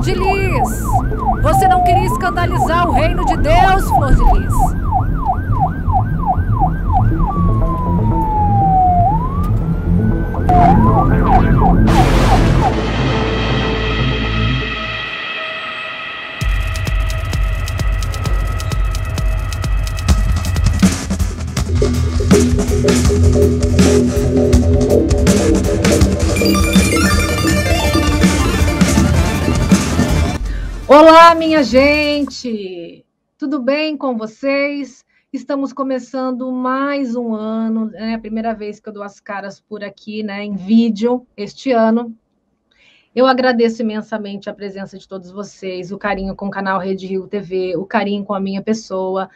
de Lis! Você não queria escandalizar o reino de Deus, Flor de Lis! Olá, minha gente! Tudo bem com vocês? Estamos começando mais um ano, é a primeira vez que eu dou as caras por aqui, né, em vídeo, este ano. Eu agradeço imensamente a presença de todos vocês, o carinho com o canal Rede Rio TV, o carinho com a minha pessoa.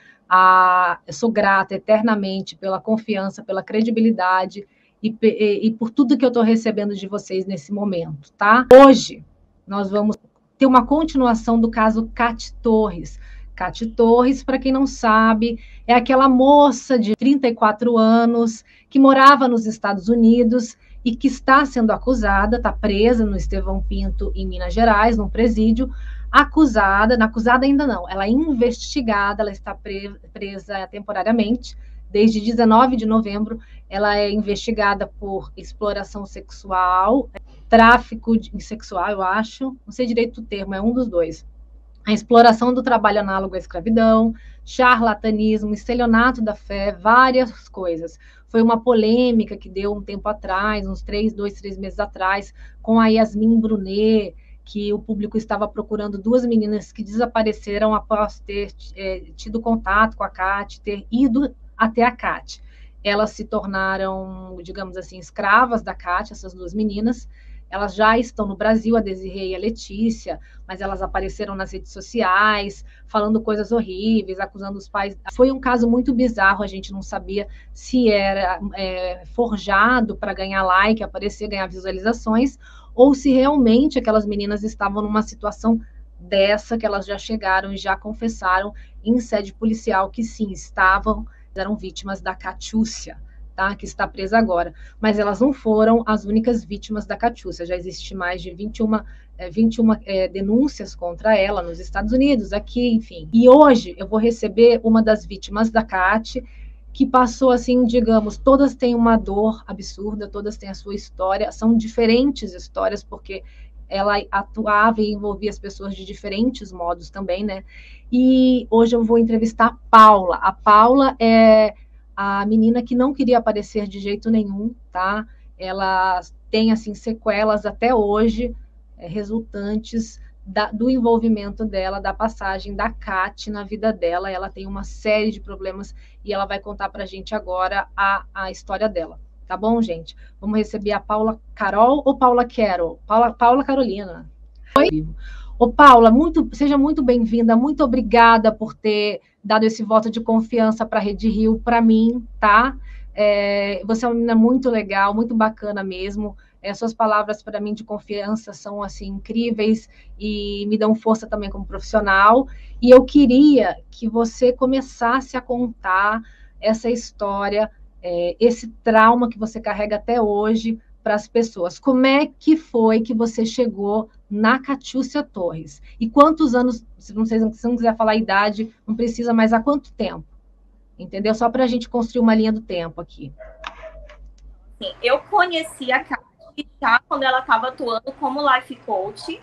Eu sou grata eternamente pela confiança, pela credibilidade e por tudo que eu estou recebendo de vocês nesse momento, tá? Hoje, nós vamos ter uma continuação do caso Cate Torres. Cate Torres, para quem não sabe, é aquela moça de 34 anos que morava nos Estados Unidos e que está sendo acusada, está presa no Estevão Pinto, em Minas Gerais, num presídio, acusada ainda não, ela é investigada, ela está presa temporariamente, desde 19 de novembro, ela é investigada por exploração sexual, tráfico sexual, eu acho, não sei direito o termo, é um dos dois. A exploração do trabalho análogo à escravidão, charlatanismo, estelionato da fé, várias coisas. Foi uma polêmica que deu um tempo atrás, uns 3 meses atrás, com a Yasmin Brunet, que o público estava procurando 2 meninas que desapareceram após ter tido contato com a Cate, ter ido até a Cate. Elas se tornaram, digamos assim, escravas da Cate, essas 2 meninas. Elas já estão no Brasil, a Desirê e a Letícia, mas elas apareceram nas redes sociais, falando coisas horríveis, acusando os pais. Foi um caso muito bizarro, a gente não sabia se era forjado para ganhar like, aparecer, ganhar visualizações, ou se realmente aquelas meninas estavam numa situação dessa, que elas já chegaram e já confessaram em sede policial que sim, eram vítimas da Catiúcia. Tá, que está presa agora, mas elas não foram as únicas vítimas da Catiúcia, já existe mais de 21 denúncias contra ela nos Estados Unidos, aqui, enfim. E hoje eu vou receber uma das vítimas da Cate, que passou assim, digamos, todas têm uma dor absurda, todas têm a sua história, são diferentes histórias, porque ela atuava e envolvia as pessoas de diferentes modos também, né? E hoje eu vou entrevistar a Paula. A Paula é a menina que não queria aparecer de jeito nenhum, tá? Ela tem, assim, sequelas até hoje, resultantes do envolvimento dela, da passagem da Cate na vida dela. Ela tem uma série de problemas e ela vai contar pra gente agora a história dela. Tá bom, gente? Vamos receber a Paula Carol ou Paula Carol? Paula Carolina. Oi? Ô, Paula, seja muito bem-vinda, muito obrigada por ter dado esse voto de confiança para a Rede Rio, para mim, tá? Você é uma menina muito legal, muito bacana mesmo. Suas palavras para mim de confiança são assim incríveis e me dão força também como profissional. E eu queria que você começasse a contar essa história, esse trauma que você carrega até hoje para as pessoas. Como é que foi que você chegou na Catiúcia Torres? E quantos anos, se não quiser falar a idade, não precisa, mas há quanto tempo? Entendeu? Só para a gente construir uma linha do tempo aqui. Sim, eu conheci a Cate já quando ela estava atuando como life coach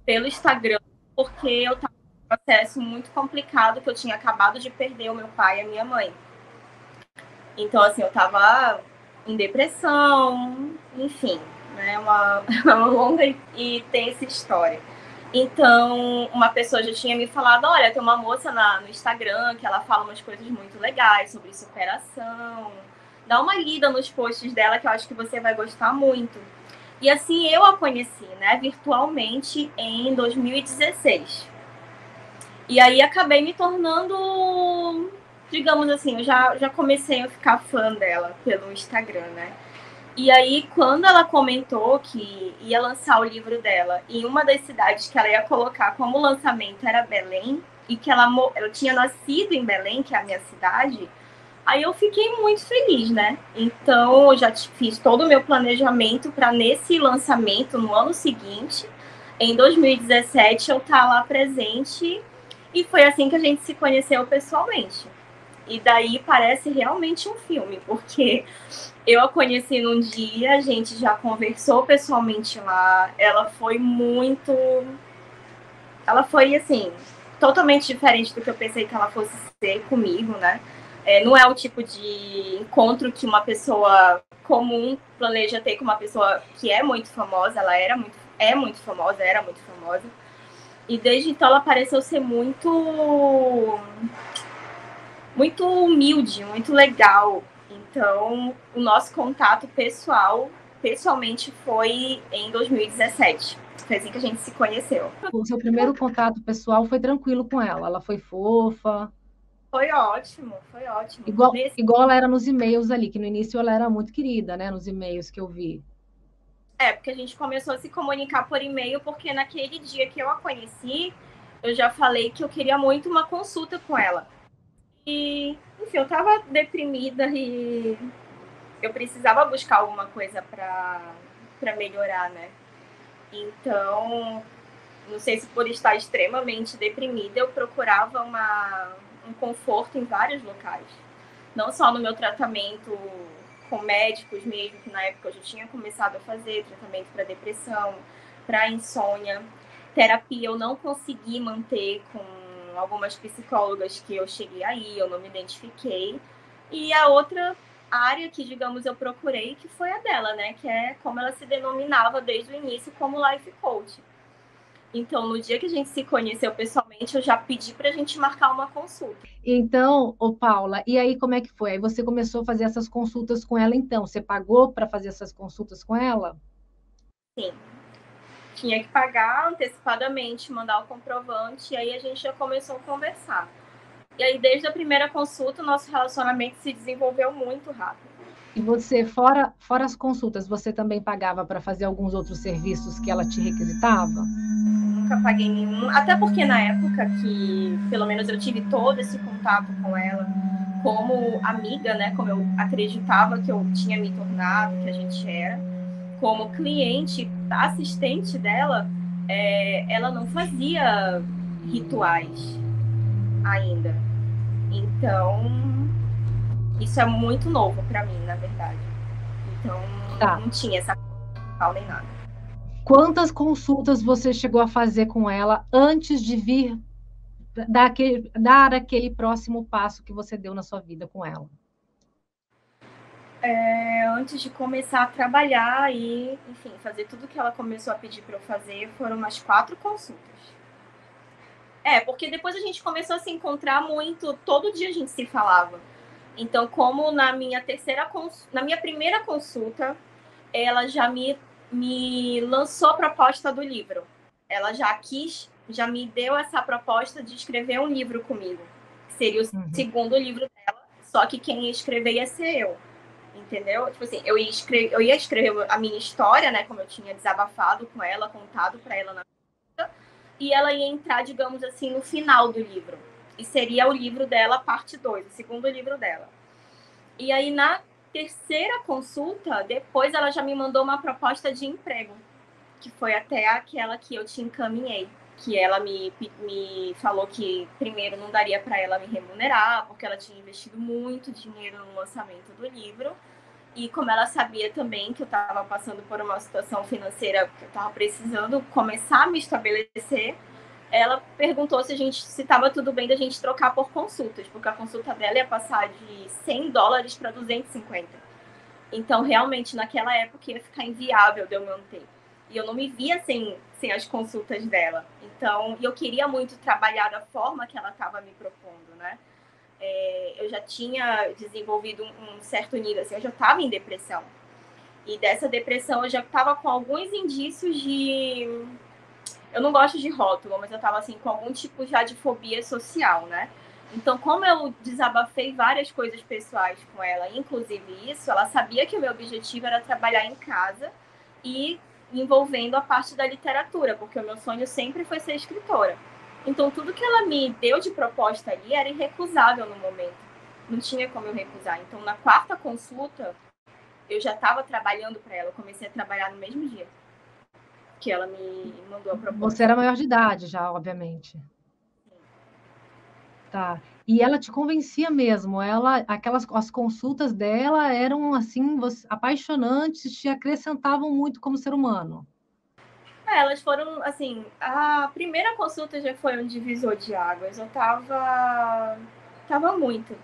pelo Instagram, porque eu estava num processo muito complicado, que eu tinha acabado de perder o meu pai e a minha mãe. Então, assim, eu estava em depressão, enfim, né, uma longa e tensa história. Então, uma pessoa já tinha me falado, olha, tem uma moça no Instagram que ela fala umas coisas muito legais sobre superação, dá uma lida nos posts dela que eu acho que você vai gostar muito. E assim, eu a conheci, né, virtualmente em 2016. E aí acabei me tornando, digamos assim, eu já comecei a ficar fã dela pelo Instagram, né? E aí, quando ela comentou que ia lançar o livro dela em uma das cidades que ela ia colocar como lançamento era Belém, e que ela tinha nascido em Belém, que é a minha cidade, aí eu fiquei muito feliz, né? Então, eu já fiz todo o meu planejamento para nesse lançamento, no ano seguinte, em 2017 eu estar lá presente, e foi assim que a gente se conheceu pessoalmente. E daí parece realmente um filme, porque eu a conheci num dia, a gente já conversou pessoalmente lá, ela foi muito... Ela foi, assim, totalmente diferente do que eu pensei que ela fosse ser comigo, né? Não é o tipo de encontro que uma pessoa comum planeja ter com uma pessoa que é muito famosa. Ela é muito famosa, era muito famosa. E desde então ela pareceu ser muito humilde, muito legal. Então, o nosso contato pessoalmente, foi em 2017. Foi assim que a gente se conheceu. O seu primeiro contato pessoal foi tranquilo com ela? Ela foi fofa? Foi ótimo, foi ótimo. Igual ela era nos e-mails ali, que no início ela era muito querida, né? Nos e-mails que eu vi. Porque a gente começou a se comunicar por e-mail, porque naquele dia que eu a conheci, eu já falei que eu queria muito uma consulta com ela. E, enfim, eu tava deprimida e eu precisava buscar alguma coisa para melhorar, né? Então, não sei se por estar extremamente deprimida, eu procurava um conforto em vários locais. Não só no meu tratamento com médicos mesmo, que na época eu já tinha começado a fazer tratamento para depressão, para insônia. Terapia eu não consegui manter com algumas psicólogas que eu cheguei aí, eu não me identifiquei. E a outra área que, digamos, eu procurei, que foi a dela, né? Que é como ela se denominava desde o início como life coach. Então, no dia que a gente se conheceu pessoalmente, eu já pedi para a gente marcar uma consulta. Então, Paula, e aí como é que foi? Aí você começou a fazer essas consultas com ela, então? Você pagou para fazer essas consultas com ela? Sim. Tinha que pagar antecipadamente, mandar o comprovante, e aí a gente já começou a conversar. E aí, desde a primeira consulta, o nosso relacionamento se desenvolveu muito rápido. E você, fora as consultas, você também pagava para fazer alguns outros serviços que ela te requisitava? Nunca paguei nenhum, até porque na época que, pelo menos, eu tive todo esse contato com ela, como amiga, né, como eu acreditava que eu tinha me tornado, que a gente era, como cliente, assistente dela, ela não fazia rituais ainda. Então, isso é muito novo para mim, na verdade. Então, Tá. não tinha essa tal nem nada. Quantas consultas você chegou a fazer com ela antes de vir dar aquele próximo passo que você deu na sua vida com ela? Antes de começar a trabalhar e, enfim, fazer tudo que ela começou a pedir para eu fazer, foram umas 4 consultas. Porque depois a gente começou a se encontrar muito, todo dia a gente se falava. Então, como na minha primeira consulta, ela já me lançou a proposta do livro. Ela já me deu essa proposta de escrever um livro comigo, que seria o segundo livro dela, só que quem ia escrever ia ser eu. Entendeu? Tipo assim, eu ia escrever a minha história, né? Como eu tinha desabafado com ela, contado para ela na vida, e ela ia entrar, digamos assim, no final do livro. E seria o livro dela, parte 2, o segundo livro dela. E aí, na terceira consulta, depois ela já me mandou uma proposta de emprego, que foi até aquela que eu te encaminhei. Que ela me falou que primeiro não daria para ela me remunerar, porque ela tinha investido muito dinheiro no lançamento do livro. E como ela sabia também que eu estava passando por uma situação financeira que eu estava precisando começar a me estabelecer, ela perguntou se estava tudo bem da gente trocar por consultas, porque a consulta dela ia passar de $100 para 250. Então, realmente, naquela época ia ficar inviável de eu manter. E eu não me via sem as consultas dela. Então, eu queria muito trabalhar da forma que ela estava me propondo, né? Eu já tinha desenvolvido um certo nível, assim, eu já estava em depressão. E dessa depressão eu já estava com alguns indícios de... Eu não gosto de rótulo, mas eu estava assim, com algum tipo já de fobia social, né? Então, como eu desabafei várias coisas pessoais com ela, inclusive isso, ela sabia que o meu objetivo era trabalhar em casa e envolvendo a parte da literatura, porque o meu sonho sempre foi ser escritora. Então, tudo que ela me deu de proposta ali era irrecusável no momento. Não tinha como eu recusar. Então, na quarta consulta, eu já estava trabalhando para ela. Eu comecei a trabalhar no mesmo dia. que ela me mandou a proposta. Você era maior de idade já, obviamente. Tá. E ela te convencia mesmo, as consultas dela eram assim, apaixonantes, te acrescentavam muito como ser humano. Elas foram, assim, a primeira consulta já foi um divisor de águas. Eu tava muito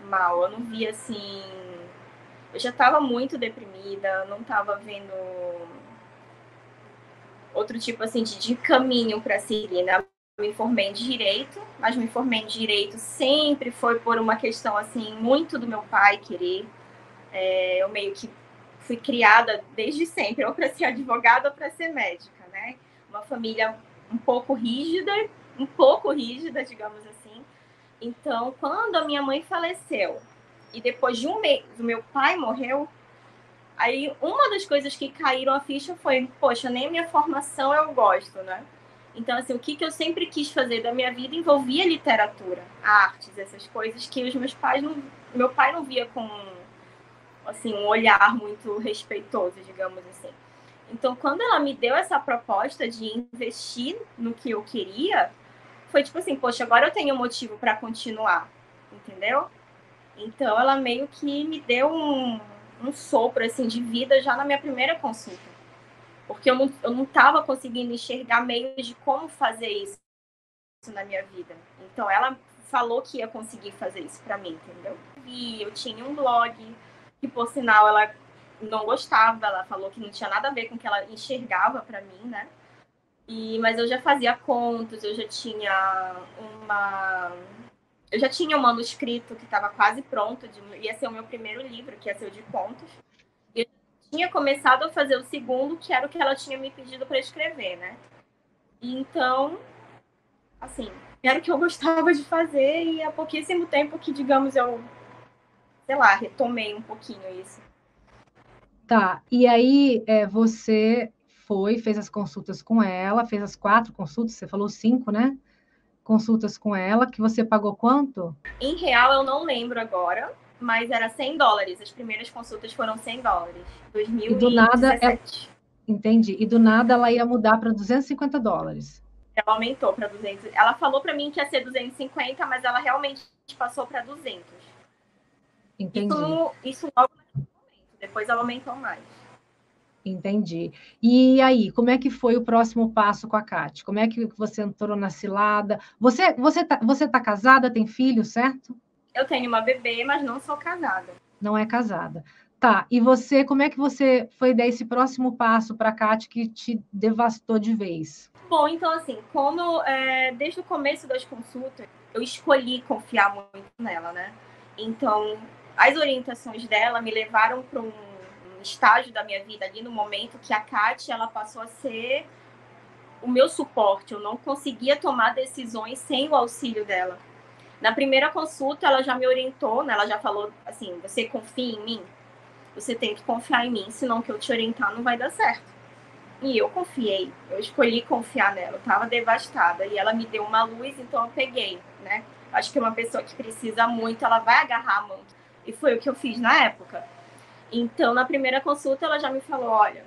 mal, eu não via assim, eu já tava muito deprimida, não tava vendo outro tipo assim de caminho para seguir, né? Me formei em direito, mas me formei em direito sempre foi por uma questão assim muito do meu pai querer. Eu meio que fui criada desde sempre, ou para ser advogada ou para ser médica, né? Uma família um pouco rígida, digamos assim. Então, quando a minha mãe faleceu e depois de um mês o meu pai morreu, aí uma das coisas que caíram a ficha foi, poxa, nem minha formação eu gosto, né? Então, assim, o que eu sempre quis fazer da minha vida envolvia literatura, artes, essas coisas que os meus pais não... Meu pai não via com, assim, um olhar muito respeitoso, digamos assim. Então, quando ela me deu essa proposta de investir no que eu queria, foi tipo assim, poxa, agora eu tenho motivo para continuar, entendeu? Então, ela meio que me deu um sopro, assim, de vida já na minha primeira consulta. Porque eu não tava conseguindo enxergar meios de como fazer isso na minha vida. Então, ela falou que ia conseguir fazer isso para mim, entendeu? E eu tinha um blog, que por sinal ela não gostava, ela falou que não tinha nada a ver com o que ela enxergava para mim, né? Mas eu já fazia contos, eu já tinha um manuscrito que estava quase pronto, ia ser o meu primeiro livro, que ia ser o de contos. E eu tinha começado a fazer o segundo, que era o que ela tinha me pedido para escrever, né? E então, assim, era o que eu gostava de fazer e há pouquíssimo tempo que, digamos, eu, sei lá, retomei um pouquinho isso. Tá, e aí você fez as consultas com ela, fez as 4 consultas, você falou 5, né? Consultas com ela, que você pagou quanto? Em real, eu não lembro agora, mas era $100. As primeiras consultas foram $100, E do nada, 2017. entendi, e do nada ela ia mudar para $250. Ela aumentou para 200. Ela falou para mim que ia ser 250, mas ela realmente passou para 200. Entendi. Isso logo naquele momento. Depois ela aumentou mais. Entendi. E aí, como é que foi o próximo passo com a Kate? Como é que você entrou na cilada? Você tá casada, tem filho, certo? Eu tenho uma bebê, mas não sou casada. Não é casada. Tá, e você, como é que você foi dar esse próximo passo para a Kate que te devastou de vez? Bom, então assim, desde o começo das consultas, eu escolhi confiar muito nela, né? Então, as orientações dela me levaram para um estágio da minha vida ali no momento que a Kate, ela passou a ser o meu suporte. Eu não conseguia tomar decisões sem o auxílio dela. Na primeira consulta, ela já me orientou, né? Ela já falou assim: você confia em mim? Você tem que confiar em mim, senão o que eu te orientar não vai dar certo. E eu confiei, eu escolhi confiar nela, eu estava devastada. E ela me deu uma luz, então eu peguei, né? Acho que uma pessoa que precisa muito, ela vai agarrar a mão. E foi o que eu fiz na época. Então, na primeira consulta, ela já me falou, olha,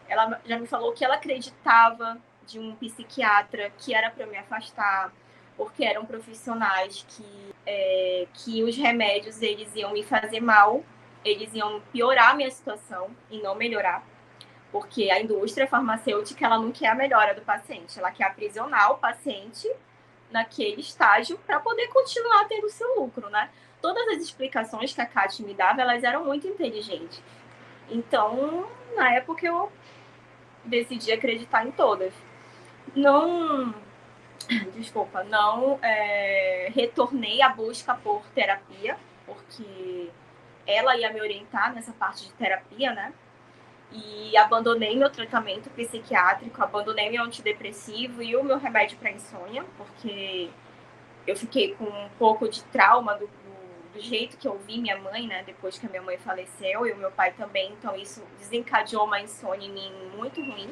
ela já me falou que ela acreditava de um psiquiatra, que era para eu me afastar, porque eram profissionais que os remédios eles iam me fazer mal, eles iam piorar a minha situação e não melhorar, porque a indústria farmacêutica ela não quer a melhora do paciente, ela quer aprisionar o paciente naquele estágio para poder continuar tendo seu lucro, né? Todas as explicações que a Kate me dava, elas eram muito inteligentes. Então, na época eu decidi acreditar em todas. Não, desculpa, não retornei à busca por terapia, porque ela ia me orientar nessa parte de terapia, né? E abandonei meu tratamento psiquiátrico, abandonei meu antidepressivo e o meu remédio para insônia, porque eu fiquei com um pouco de trauma do jeito que eu vi minha mãe, né? Depois que a minha mãe faleceu e o meu pai também, então isso desencadeou uma insônia em mim muito ruim.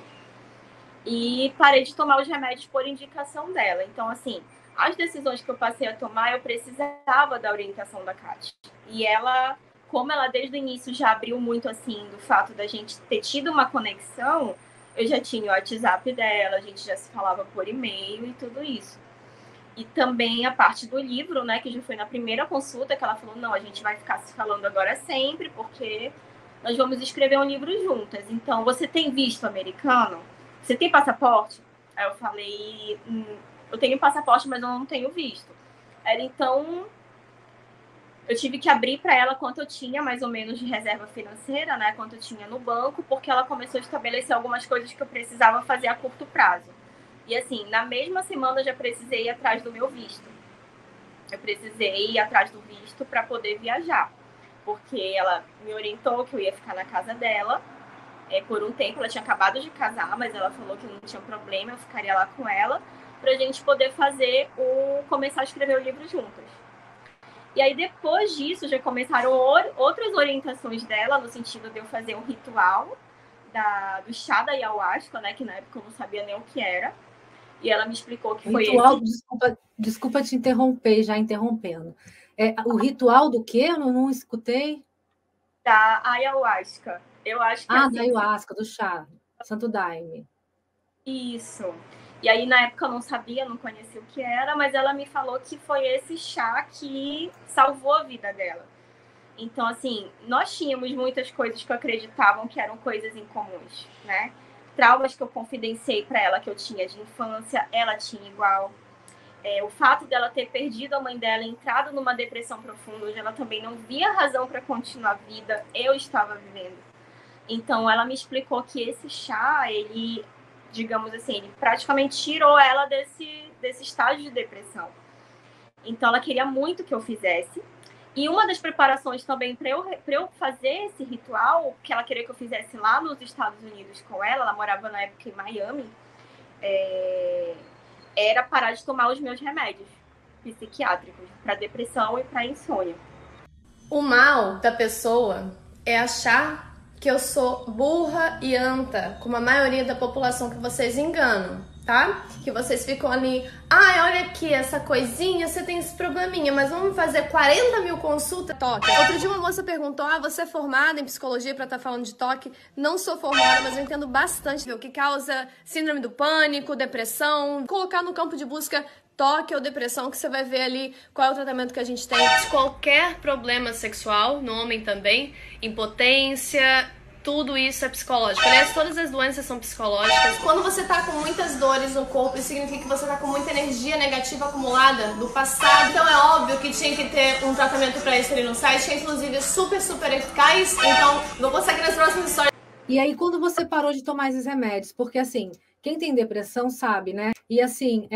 E parei de tomar os remédios por indicação dela. Então, assim, as decisões que eu passei a tomar, eu precisava da orientação da Kate. E ela, como ela desde o início já abriu muito, assim, do fato da gente ter tido uma conexão, Eu já tinha o WhatsApp dela, a gente já se falava por e-mail e tudo isso. E também a parte do livro, né, que já foi na primeira consulta, que ela falou, não, a gente vai ficar se falando agora sempre, porque nós vamos escrever um livro juntas. Então, você tem visto americano? Você tem passaporte? Aí eu falei, eu tenho passaporte, mas eu não tenho visto. Ela, então, eu tive que abrir para ela quanto eu tinha, mais ou menos, de reserva financeira, né, quanto eu tinha no banco, porque ela começou a estabelecer algumas coisas que eu precisava fazer a curto prazo. E assim, na mesma semana eu já precisei ir atrás do meu visto. Eu precisei ir atrás do visto para poder viajar, porque ela me orientou que eu ia ficar na casa dela por um tempo. Ela tinha acabado de casar, mas ela falou que não tinha problema, eu ficaria lá com ela, para a gente poder começar a escrever o livro juntas. E aí, depois disso, já começaram outras orientações dela, no sentido de eu fazer um ritual do chá da ayahuasca, né, que na época eu não sabia nem o que era. E ela me explicou que foi ritual, desculpa te interromper, já interrompendo. O ritual do quê? Eu não escutei. Da ayahuasca. Eu acho que da ayahuasca, do chá, Santo Daime. Isso. E aí, na época, eu não sabia, não conhecia o que era, mas ela me falou que foi esse chá que salvou a vida dela. Então, assim, nós tínhamos muitas coisas que acreditavam que eram coisas incomuns, né? Traumas que eu confidenciei para ela que eu tinha de infância, ela tinha igual. O fato dela ter perdido a mãe dela, entrado numa depressão profunda, onde ela também não via razão para continuar a vida, eu estava vivendo. Então, ela me explicou que esse chá, ele, digamos assim, ele praticamente tirou ela desse estágio de depressão. Então, ela queria muito que eu fizesse. E uma das preparações também para eu fazer esse ritual, que ela queria que eu fizesse lá nos Estados Unidos com ela morava na época em Miami, era parar de tomar os meus remédios psiquiátricos para depressão e para insônia. O mal da pessoa é achar que eu sou burra e anta, como a maioria da população que vocês enganam, tá? Que vocês ficam ali, olha aqui, essa coisinha, você tem esse probleminha, mas vamos fazer 40 mil consultas. Toque. Outro dia uma moça perguntou, você é formada em psicologia pra estar falando de toque? Não sou formada, mas eu entendo bastante o que causa síndrome do pânico, depressão. Colocar no campo de busca toque ou depressão, que você vai ver ali qual é o tratamento que a gente tem. Qualquer problema sexual, no homem também, impotência, tudo isso é psicológico. Aliás, todas as doenças são psicológicas. Quando você tá com muitas dores no corpo, isso significa que você tá com muita energia negativa acumulada do passado. Então é óbvio que tinha que ter um tratamento pra isso ali no site, que é inclusive super, super eficaz. Então, vou postar aqui nas próximas histórias. E aí, quando você parou de tomar esses remédios? Porque, assim, quem tem depressão sabe, né? E, assim,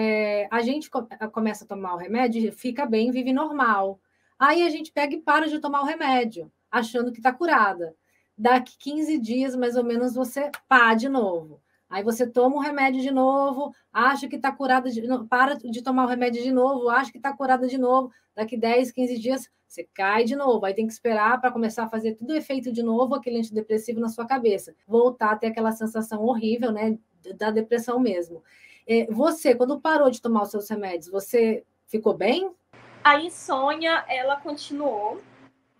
a gente começa a tomar o remédio, fica bem, vive normal. Aí a gente pega e para de tomar o remédio, achando que está curada. Daqui 15 dias, mais ou menos, você pá de novo. Aí você toma o remédio de novo, acha que está curada, para de tomar o remédio de novo, acha que está curada de novo. Daqui 10, 15 dias, você cai de novo. Aí tem que esperar para começar a fazer tudo efeito de novo, aquele antidepressivo na sua cabeça. Voltar a ter aquela sensação horrível, né, da depressão mesmo. Você, quando parou de tomar os seus remédios, você ficou bem? A insônia, ela continuou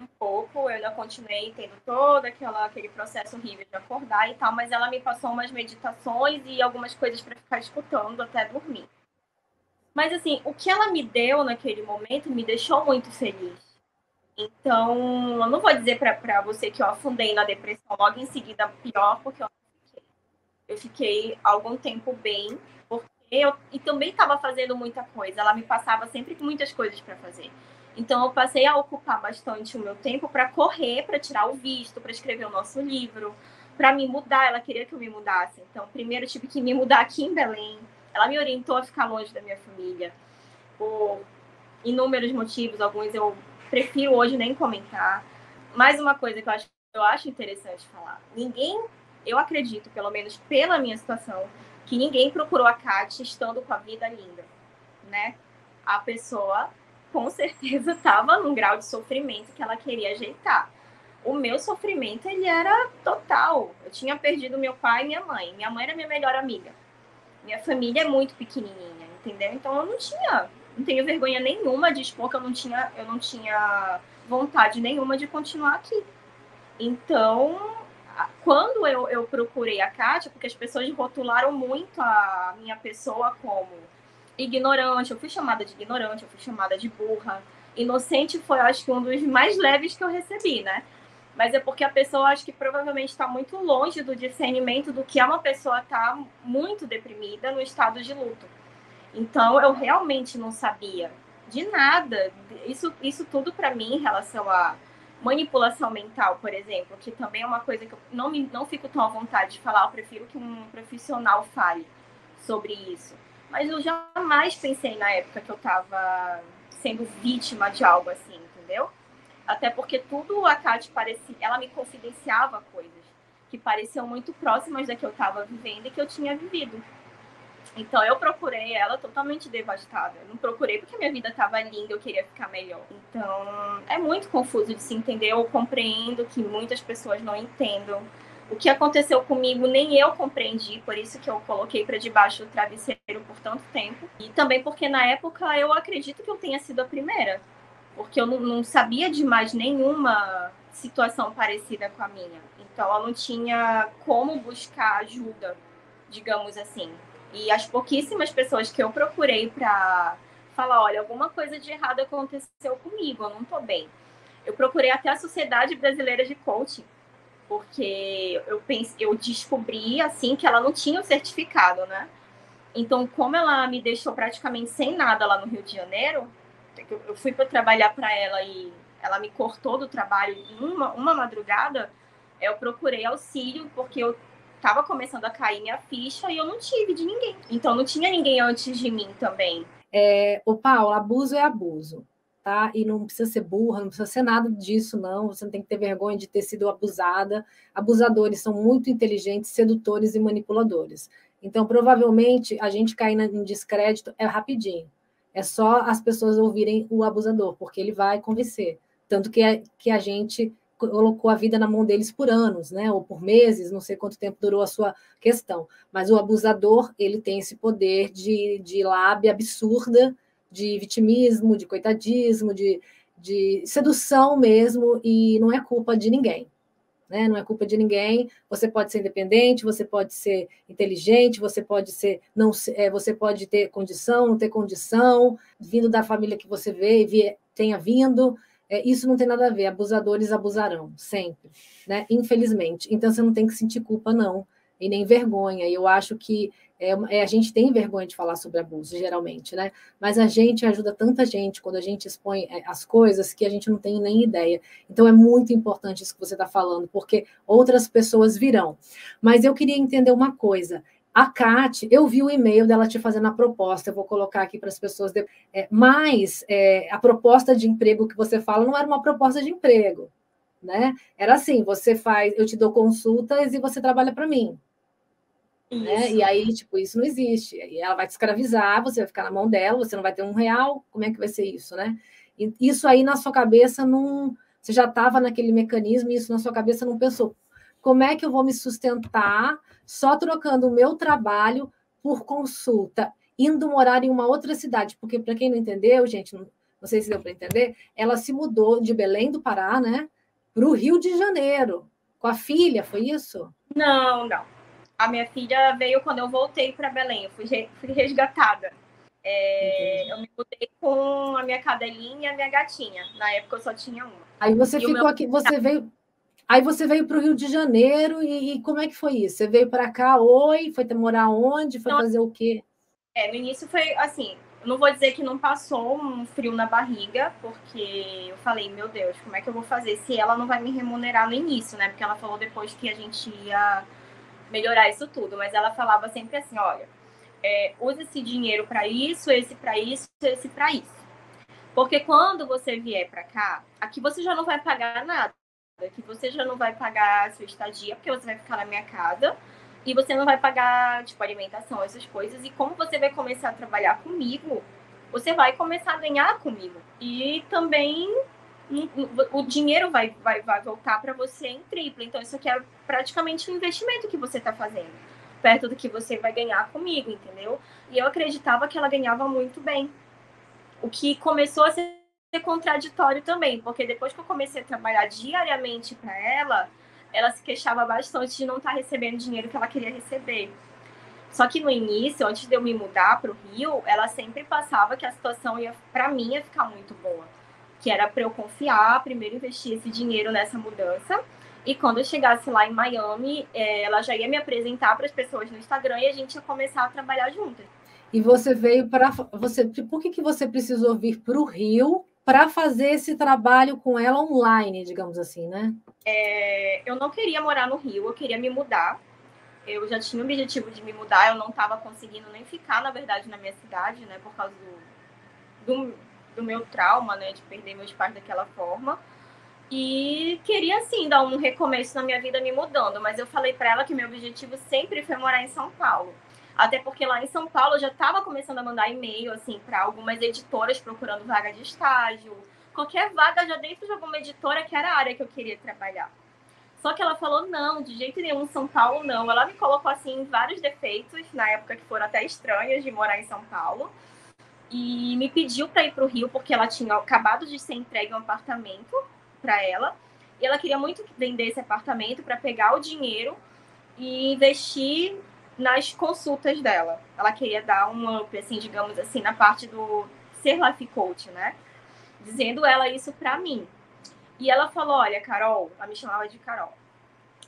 um pouco, eu ainda continuei tendo todo aquele processo horrível de acordar e tal, mas ela me passou umas meditações e algumas coisas para ficar escutando até dormir. Mas, assim, o que ela me deu naquele momento me deixou muito feliz. Então, eu não vou dizer para você que eu afundei na depressão logo em seguida pior, porque eu fiquei algum tempo bem, porque eu também estava fazendo muita coisa. Ela me passava sempre com muitas coisas para fazer. Então, eu passei a ocupar bastante o meu tempo para correr, para tirar o visto, para escrever o nosso livro, para me mudar. Ela queria que eu me mudasse. Então, primeiro eu tive que me mudar aqui em Belém. Ela me orientou a ficar longe da minha família, por inúmeros motivos. Alguns eu prefiro hoje nem comentar. Mais uma coisa que eu acho interessante falar. Eu acredito, pelo menos pela minha situação, que ninguém procurou a Kátia estando com a vida linda, né? A pessoa com certeza estava num grau de sofrimento que ela queria ajeitar. O meu sofrimento, ele era total. Eu tinha perdido meu pai e minha mãe. Minha mãe era minha melhor amiga. Minha família é muito pequenininha, entendeu? Então eu não tenho vergonha nenhuma de expor que eu não tinha vontade nenhuma de continuar aqui. Então, quando eu procurei a Kátia, porque as pessoas rotularam muito a minha pessoa como ignorante, eu fui chamada de ignorante, eu fui chamada de burra. Inocente foi, acho que, um dos mais leves que eu recebi, né? Mas é porque a pessoa, acho que provavelmente está muito longe do discernimento do que é uma pessoa estar muito deprimida no estado de luto. Então, eu realmente não sabia de nada. Isso tudo, para mim, em relação a manipulação mental, por exemplo, que também é uma coisa que eu não fico tão à vontade de falar, eu prefiro que um profissional fale sobre isso. Mas eu jamais pensei na época que eu estava sendo vítima de algo assim, entendeu? Até porque tudo a Kátia parecia, ela me confidenciava coisas que pareciam muito próximas da que eu estava vivendo e que eu tinha vivido. Então eu procurei ela totalmente devastada. Eu não procurei porque minha vida estava linda, eu queria ficar melhor. Então é muito confuso de se entender. Eu compreendo que muitas pessoas não entendam. O que aconteceu comigo nem eu compreendi, por isso que eu coloquei para debaixo do travesseiro por tanto tempo. E também porque na época eu acredito que eu tenha sido a primeira. Porque eu não sabia de mais nenhuma situação parecida com a minha. Então, eu não tinha como buscar ajuda, digamos assim. E as pouquíssimas pessoas que eu procurei para falar, olha, alguma coisa de errado aconteceu comigo, eu não estou bem. Eu procurei até a Sociedade Brasileira de Coaching, porque eu descobri, assim, que ela não tinha o certificado, né? Então, como ela me deixou praticamente sem nada lá no Rio de Janeiro, eu fui para trabalhar para ela e ela me cortou do trabalho em uma madrugada, eu procurei auxílio porque eu estava começando a cair minha ficha e eu não tive de ninguém. Então não tinha ninguém antes de mim também. Ô, Paulo, abuso é abuso, tá? E não precisa ser burra, não precisa ser nada disso, não. Você não tem que ter vergonha de ter sido abusada. Abusadores são muito inteligentes, sedutores e manipuladores. Então, provavelmente, a gente cair em descrédito é rapidinho. É só as pessoas ouvirem o abusador, porque ele vai convencer. Tanto que a gente colocou a vida na mão deles por anos, né? Ou por meses, não sei quanto tempo durou a sua questão. Mas o abusador, ele tem esse poder de lábia absurda, de vitimismo, de coitadismo, de sedução mesmo, e não é culpa de ninguém. Né? Não é culpa de ninguém. Você pode ser independente, você pode ser inteligente, você pode ser não, você pode ter condição, não ter condição, vindo da família que você tenha vindo. Isso não tem nada a ver. Abusadores abusarão sempre, né? Infelizmente. Então você não tem que sentir culpa, não, e nem vergonha. E eu acho que a gente tem vergonha de falar sobre abuso, geralmente, né? Mas a gente ajuda tanta gente quando a gente expõe as coisas que a gente não tem nem ideia. Então é muito importante isso que você está falando, porque outras pessoas virão. Mas eu queria entender uma coisa. A Kátia, eu vi o e-mail dela te fazendo a proposta, eu vou colocar aqui para as pessoas. Mas a proposta de emprego que você fala não era uma proposta de emprego, né? Era assim, eu te dou consultas e você trabalha para mim. Né? E aí, tipo, isso não existe. E ela vai te escravizar, você vai ficar na mão dela, você não vai ter R$1, como é que vai ser isso, né? E isso aí na sua cabeça não. Você já estava naquele mecanismo e isso na sua cabeça não pensou. Como é que eu vou me sustentar só trocando o meu trabalho por consulta, indo morar em uma outra cidade? Porque, para quem não entendeu, gente, não sei se deu para entender, ela se mudou de Belém do Pará, né, para o Rio de Janeiro, com a filha, foi isso? Não. A minha filha veio quando eu voltei para Belém, eu fui resgatada. Eu me mudei com a minha cadelinha e a minha gatinha. Na época eu só tinha uma. Aí você ficou aqui, Aí você veio para o Rio de Janeiro e como é que foi isso? Você veio para cá, foi morar onde? Foi fazer o quê? No início foi assim, eu não vou dizer que não passou um frio na barriga, porque eu falei, meu Deus, como é que eu vou fazer se ela não vai me remunerar no início, né? Porque ela falou depois que a gente ia melhorar isso tudo, mas ela falava sempre assim, olha, usa esse dinheiro para isso, esse para isso, esse para isso. Porque quando você vier para cá, aqui você já não vai pagar nada. Aqui você já não vai pagar a sua estadia, porque você vai ficar na minha casa. E você não vai pagar, tipo, alimentação, essas coisas. E como você vai começar a trabalhar comigo, você vai começar a ganhar comigo. E também o dinheiro vai voltar para você em triplo. Então, isso aqui é praticamente um investimento que você está fazendo. Perto do que você vai ganhar comigo, entendeu? E eu acreditava que ela ganhava muito bem. O que começou a ser contraditório também, porque depois que eu comecei a trabalhar diariamente para ela, ela se queixava bastante de não estar recebendo o dinheiro que ela queria receber. Só que no início, antes de eu me mudar para o Rio, ela sempre passava que a situação para mim ia ficar muito boa, que era para eu confiar, primeiro investir esse dinheiro nessa mudança, e quando eu chegasse lá em Miami, ela já ia me apresentar para as pessoas no Instagram e a gente ia começar a trabalhar juntas. E você veio para você, por que você precisou vir para o Rio para fazer esse trabalho com ela online, digamos assim, né? Eu não queria morar no Rio, eu queria me mudar. Eu já tinha o objetivo de me mudar, eu não estava conseguindo nem ficar, na verdade, na minha cidade, né, por causa do meu trauma, né, de perder meus pais daquela forma. E queria, assim, dar um recomeço na minha vida me mudando, mas eu falei para ela que meu objetivo sempre foi morar em São Paulo. Até porque lá em São Paulo eu já estava começando a mandar e-mail, assim, para algumas editoras procurando vaga de estágio, qualquer vaga já dentro de alguma editora que era a área que eu queria trabalhar. Só que ela falou, não, de jeito nenhum, São Paulo não. Ela me colocou, assim, vários defeitos, na época que foram até estranhos de morar em São Paulo. E me pediu para ir para o Rio, porque ela tinha acabado de ser entregue um apartamento para ela. E ela queria muito vender esse apartamento para pegar o dinheiro e investir nas consultas dela. Ela queria dar um up, assim, digamos assim, na parte do ser life coach, né? Dizendo ela isso para mim. E ela falou, olha, Carol, ela me chamava de Carol,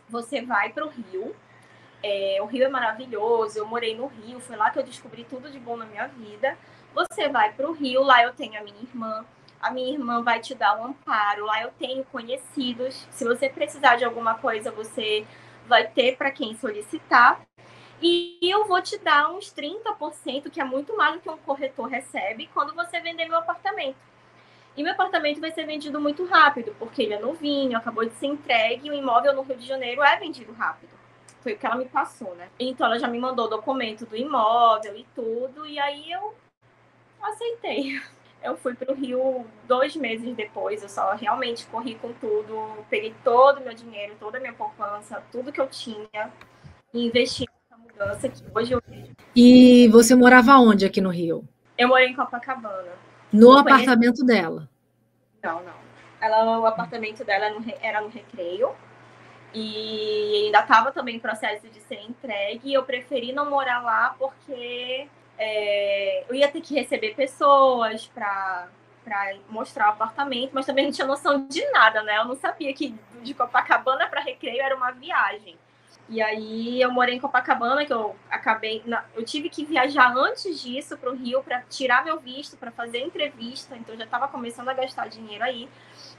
você vai para o Rio, o Rio é maravilhoso, eu morei no Rio, foi lá que eu descobri tudo de bom na minha vida, você vai para o Rio, lá eu tenho a minha irmã vai te dar um amparo, lá eu tenho conhecidos, se você precisar de alguma coisa, você vai ter para quem solicitar, e eu vou te dar uns 30%, que é muito mais do que um corretor recebe, quando você vender meu apartamento. E meu apartamento vai ser vendido muito rápido, porque ele é novinho, acabou de ser entregue, e o imóvel no Rio de Janeiro é vendido rápido. Foi o que ela me passou, né? Então ela já me mandou o documento do imóvel e tudo, e aí eu aceitei. Eu fui para o Rio 2 meses depois, eu só realmente corri com tudo, peguei todo o meu dinheiro, toda a minha poupança, tudo que eu tinha, e investi nessa mudança que hoje eu vejo. E você morava onde aqui no Rio? Eu morei em Copacabana. No apartamento dela? Não. O apartamento dela era no Recreio. E ainda estava também em processo de ser entregue. E eu preferi não morar lá porque eu ia ter que receber pessoas para mostrar o apartamento, mas também não tinha noção de nada, né? Eu não sabia que de Copacabana para Recreio era uma viagem. E aí eu morei em Copacabana, que eu tive que viajar antes disso para o Rio para tirar meu visto, para fazer entrevista, então eu já estava começando a gastar dinheiro aí.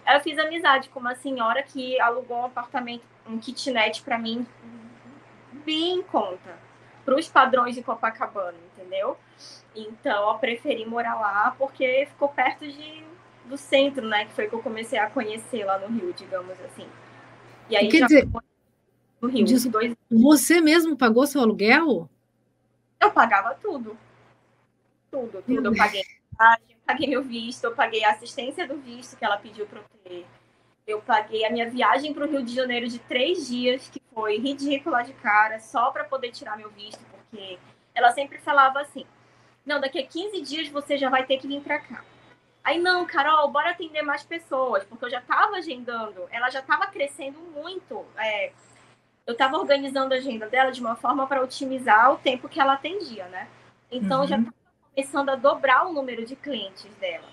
Eu fiz amizade com uma senhora que alugou um apartamento, um kitnet para mim, bem em conta, para os padrões de Copacabana, entendeu? Então eu preferi morar lá porque ficou perto do centro, né? Que foi que eu comecei a conhecer lá no Rio, digamos assim. E aí quer dizer, no Rio, você mesmo pagou seu aluguel? Eu pagava tudo. Tudo. Eu paguei meu visto, eu paguei a assistência do visto que ela pediu para eu ter. Eu paguei a minha viagem para o Rio de Janeiro de 3 dias, que foi ridícula de cara, só para poder tirar meu visto, porque ela sempre falava assim, não, daqui a 15 dias você já vai ter que vir para cá. Aí, não, Carol, bora atender mais pessoas, porque eu já estava agendando, ela já estava crescendo muito. Eu estava organizando a agenda dela de uma forma para otimizar o tempo que ela atendia, né? Então, já estava começando a dobrar o número de clientes dela.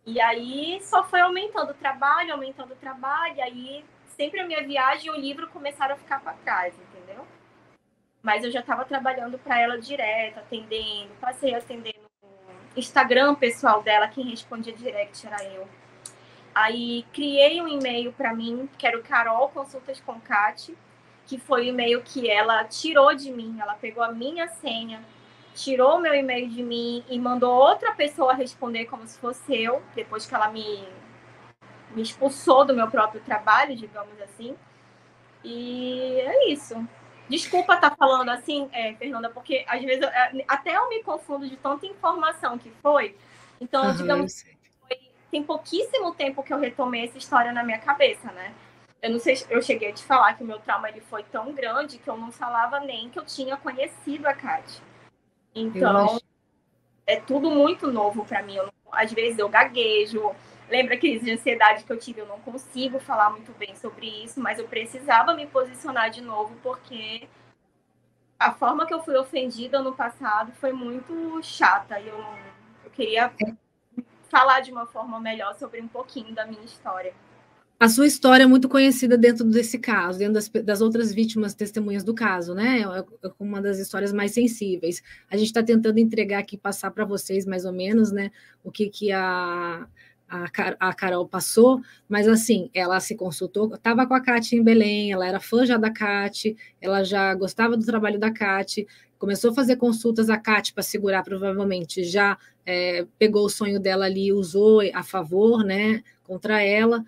E aí, só foi aumentando o trabalho, e aí sempre a minha viagem e o livro começaram a ficar para trás, entendeu? Mas eu já estava trabalhando para ela direto, atendendo, passei atendendo o Instagram pessoal dela, quem respondia direct era eu. Aí, criei um e-mail para mim, que era o Carol Consultas com Cate, que foi o e-mail que ela tirou de mim. Ela pegou a minha senha, tirou o meu e-mail de mim e mandou outra pessoa responder como se fosse eu, depois que ela me expulsou do meu próprio trabalho, digamos assim. E é isso. Desculpa estar falando assim, Fernanda, porque às vezes até eu me confundo de tanta informação que foi. Então, digamos, tem pouquíssimo tempo que eu retomei essa história na minha cabeça, né? Eu não sei, eu cheguei a te falar que o meu trauma ele foi tão grande que eu não falava nem que eu tinha conhecido a Cate. Então, é tudo muito novo para mim. Às vezes eu gaguejo, Lembra a crise de ansiedade que eu tive? Eu não consigo falar muito bem sobre isso, mas eu precisava me posicionar de novo, porque a forma que eu fui ofendida no passado foi muito chata. E eu queria falar de uma forma melhor sobre um pouquinho da minha história. A sua história é muito conhecida dentro desse caso, dentro das outras vítimas testemunhas do caso, né? É uma das histórias mais sensíveis. A gente está tentando entregar aqui, passar para vocês, mais ou menos, né? O que a Carol passou, mas assim, ela se consultou, estava com a Kate em Belém, ela era fã já da Kate, ela já gostava do trabalho da Kate, começou a fazer consultas a Kate para segurar, provavelmente já pegou o sonho dela ali e usou a favor, né, contra ela,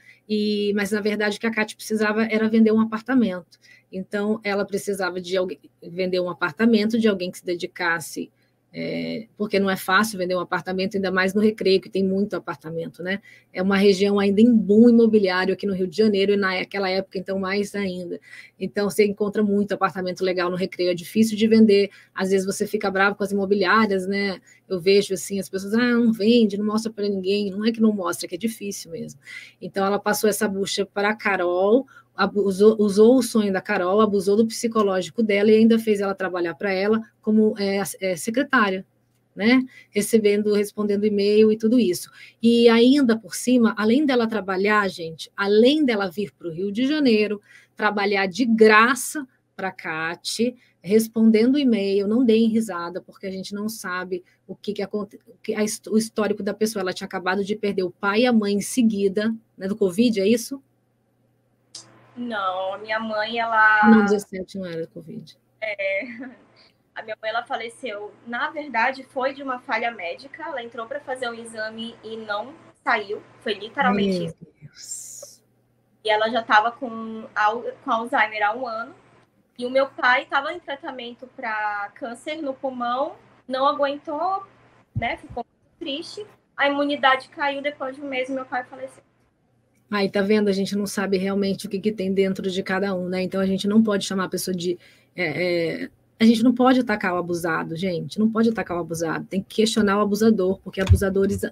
mas na verdade o que a Kate precisava era vender um apartamento. Então ela precisava de alguém vender um apartamento, de alguém que se dedicasse, porque não é fácil vender um apartamento, ainda mais no Recreio, que tem muito apartamento, né? É uma região ainda em boom imobiliário aqui no Rio de Janeiro, e naquela época, então, mais ainda. Então, você encontra muito apartamento legal no Recreio, é difícil de vender, às vezes você fica bravo com as imobiliárias, né? Eu vejo, assim, as pessoas, não vende, não mostra para ninguém, não é que não mostra, é que é difícil mesmo. Então, ela passou essa bucha para a Carol, usou o sonho da Carol, abusou do psicológico dela e ainda fez ela trabalhar para ela como secretária, né? Respondendo e-mail e tudo isso. E ainda por cima, além dela trabalhar, gente, além dela vir para o Rio de Janeiro, trabalhar de graça para a Kate, respondendo e-mail, não deem risada, porque a gente não sabe o o histórico da pessoa. Ela tinha acabado de perder o pai e a mãe em seguida, né, do Covid, é isso? Não, a minha mãe, ela... Não, 17 não era Covid. A minha mãe, ela faleceu, na verdade, foi de uma falha médica. Ela entrou para fazer um exame e não saiu. Foi literalmente isso. Deus. E ela já estava com Alzheimer há 1 ano. E o meu pai estava em tratamento para câncer no pulmão, não aguentou, né? Ficou muito triste. A imunidade caiu, depois de 1 mês, meu pai faleceu. Aí, tá vendo? A gente não sabe realmente o que tem dentro de cada um, né? Então, a gente não pode chamar a pessoa de... a gente não pode atacar o abusado, gente. Não pode atacar o abusado. Tem que questionar o abusador, porque abusadores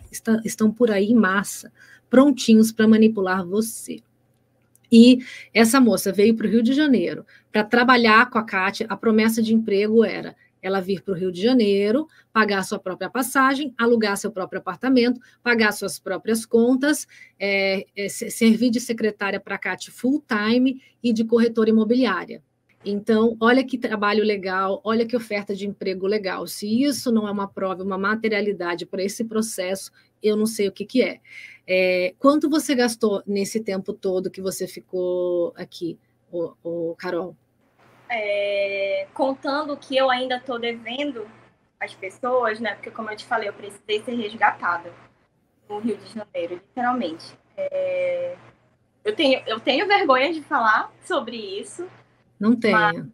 estão por aí em massa, prontinhos para manipular você. E essa moça veio para o Rio de Janeiro para trabalhar com a Kátia. A promessa de emprego era ela vir para o Rio de Janeiro, pagar sua própria passagem, alugar seu próprio apartamento, pagar suas próprias contas, servir de secretária para a Kátia full time e de corretora imobiliária. Então, olha que trabalho legal, olha que oferta de emprego legal. Se isso não é uma prova, uma materialidade para esse processo, eu não sei o que é. Quanto você gastou nesse tempo todo que você ficou aqui, Carol? Contando que eu ainda estou devendo às pessoas, né? Porque, como eu te falei, eu precisei ser resgatada no Rio de Janeiro, literalmente. Eu tenho vergonha de falar sobre isso. Não tenho.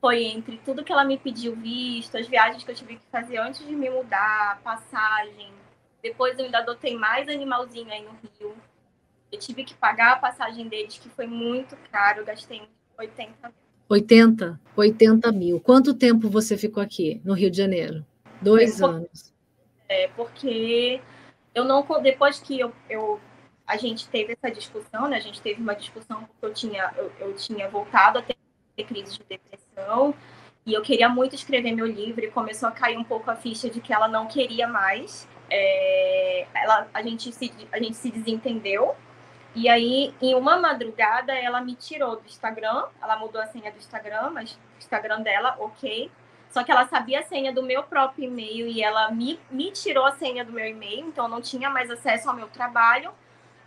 Foi entre tudo que ela me pediu visto, as viagens que eu tive que fazer antes de me mudar, passagem. Depois eu ainda adotei mais animalzinho aí no Rio. Eu tive que pagar a passagem deles, que foi muito caro. Eu gastei 80 mil. 80 mil. Quanto tempo você ficou aqui no Rio de Janeiro? 2 anos. Porque eu não... Depois que a gente teve essa discussão, né? A gente teve uma discussão porque eu tinha voltado a ter crise de depressão e eu queria muito escrever meu livro e começou a cair um pouco a ficha de que ela não queria mais. A gente se desentendeu e aí, em uma madrugada, ela me tirou do Instagram. Ela mudou a senha do Instagram, mas o Instagram dela, ok. Só que ela sabia a senha do meu próprio e-mail e ela me tirou a senha do meu e-mail, então eu não tinha mais acesso ao meu trabalho.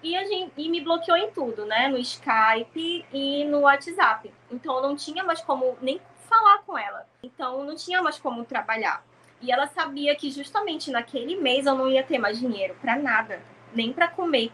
E me bloqueou em tudo, né? No Skype e no WhatsApp. Então, eu não tinha mais como nem falar com ela. Então, não tinha mais como trabalhar. E ela sabia que justamente naquele mês eu não ia ter mais dinheiro para nada, nem para comer.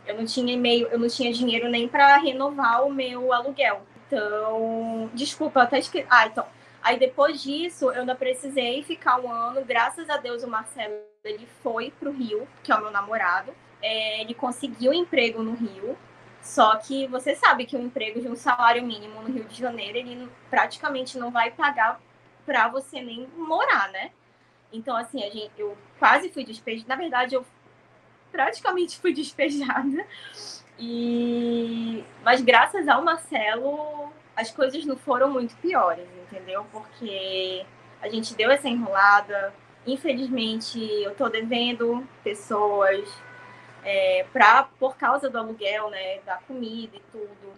Eu não tinha e-mail, eu não tinha dinheiro nem para renovar o meu aluguel. Então, desculpa, eu até esqueci. Então. Aí, depois disso, eu ainda precisei ficar 1 ano. Graças a Deus, o Marcelo, ele foi pro Rio, que é o meu namorado. Ele conseguiu um emprego no Rio, só que você sabe que um emprego de um salário mínimo no Rio de Janeiro, ele praticamente não vai pagar para você nem morar, né? Então, assim, eu quase fui despedida. Na verdade, praticamente fui despejada. Mas graças ao Marcelo, as coisas não foram muito piores, entendeu? Porque a gente deu essa enrolada. Infelizmente, eu tô devendo pessoas por causa do aluguel, né? Da comida e tudo.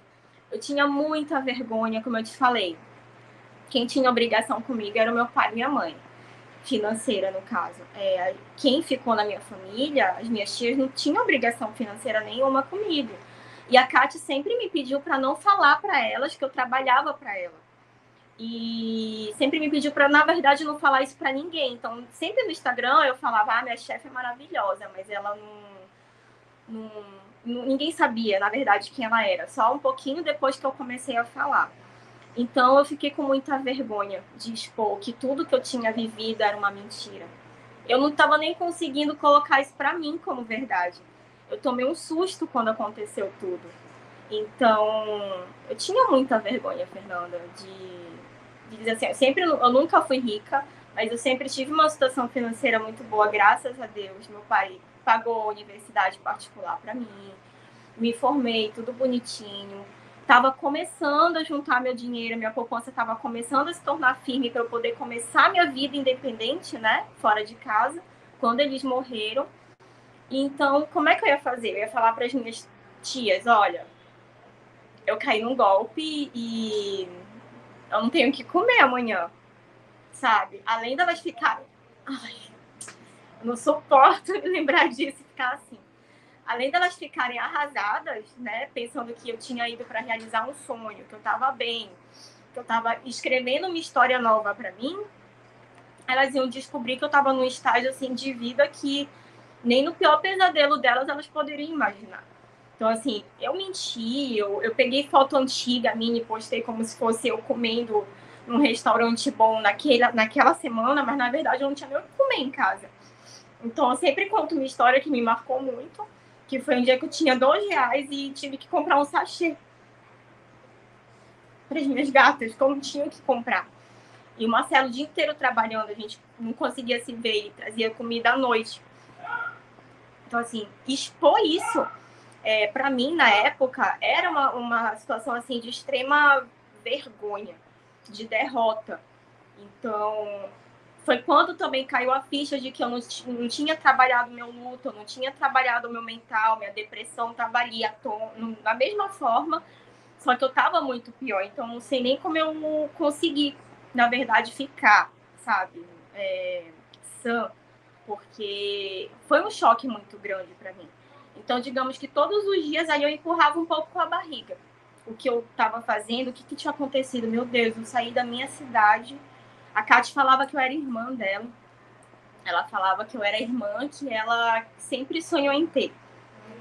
Eu tinha muita vergonha, como eu te falei. Quem tinha obrigação comigo era o meu pai e minha mãe. Financeira, no caso. Quem ficou na minha família, as minhas tias, não tinham obrigação financeira nenhuma comigo. E a Kátia sempre me pediu para não falar para elas que eu trabalhava para ela. E sempre me pediu para, na verdade, não falar isso para ninguém. Então, sempre no Instagram eu falava, minha chefe é maravilhosa, mas ela ninguém sabia, na verdade, quem ela era. Só um pouquinho depois que eu comecei a falar. Então, eu fiquei com muita vergonha de expor que tudo que eu tinha vivido era uma mentira. Eu não estava nem conseguindo colocar isso para mim como verdade. Eu tomei um susto quando aconteceu tudo. Então, eu tinha muita vergonha, Fernanda, de dizer assim, eu nunca fui rica, mas eu sempre tive uma situação financeira muito boa, graças a Deus. Meu pai pagou a universidade particular para mim, me formei, tudo bonitinho. Estava começando a juntar meu dinheiro, minha poupança estava começando a se tornar firme para eu poder começar minha vida independente, né? Fora de casa, quando eles morreram. Então, como é que eu ia fazer? Eu ia falar para as minhas tias, olha, eu caí num golpe e eu não tenho o que comer amanhã, sabe? Além delas ficarem... Ai, eu não suporto lembrar disso e ficar assim. Além delas ficarem arrasadas, né, pensando que eu tinha ido para realizar um sonho, que eu estava bem, que eu estava escrevendo uma história nova para mim, elas iam descobrir que eu estava num estágio assim de vida que nem no pior pesadelo delas elas poderiam imaginar. Então, assim, eu menti, eu peguei foto antiga minha e postei como se fosse eu comendo num restaurante bom naquela semana, mas na verdade eu não tinha nem o que comer em casa. Então, eu sempre conto uma história que me marcou muito, que foi um dia que eu tinha R$2 e tive que comprar um sachê para as minhas gatas, como tinha que comprar. E o Marcelo o dia inteiro trabalhando, a gente não conseguia se ver, ele trazia comida à noite. Então, assim, expor isso, para mim, na época, era uma situação assim de extrema vergonha, de derrota. Então, foi quando também caiu a ficha de que eu não tinha trabalhado meu luto, eu não tinha trabalhado o meu mental, minha depressão estava ali da mesma forma, só que eu estava muito pior. Então, não sei nem como eu consegui, na verdade, ficar, sabe, sã, porque foi um choque muito grande para mim. Então, digamos que todos os dias aí eu empurrava um pouco com a barriga. O que eu estava fazendo, o que tinha acontecido. Meu Deus, eu saí da minha cidade. A Kátia falava que eu era irmã dela. Ela falava que eu era irmã que ela sempre sonhou em ter.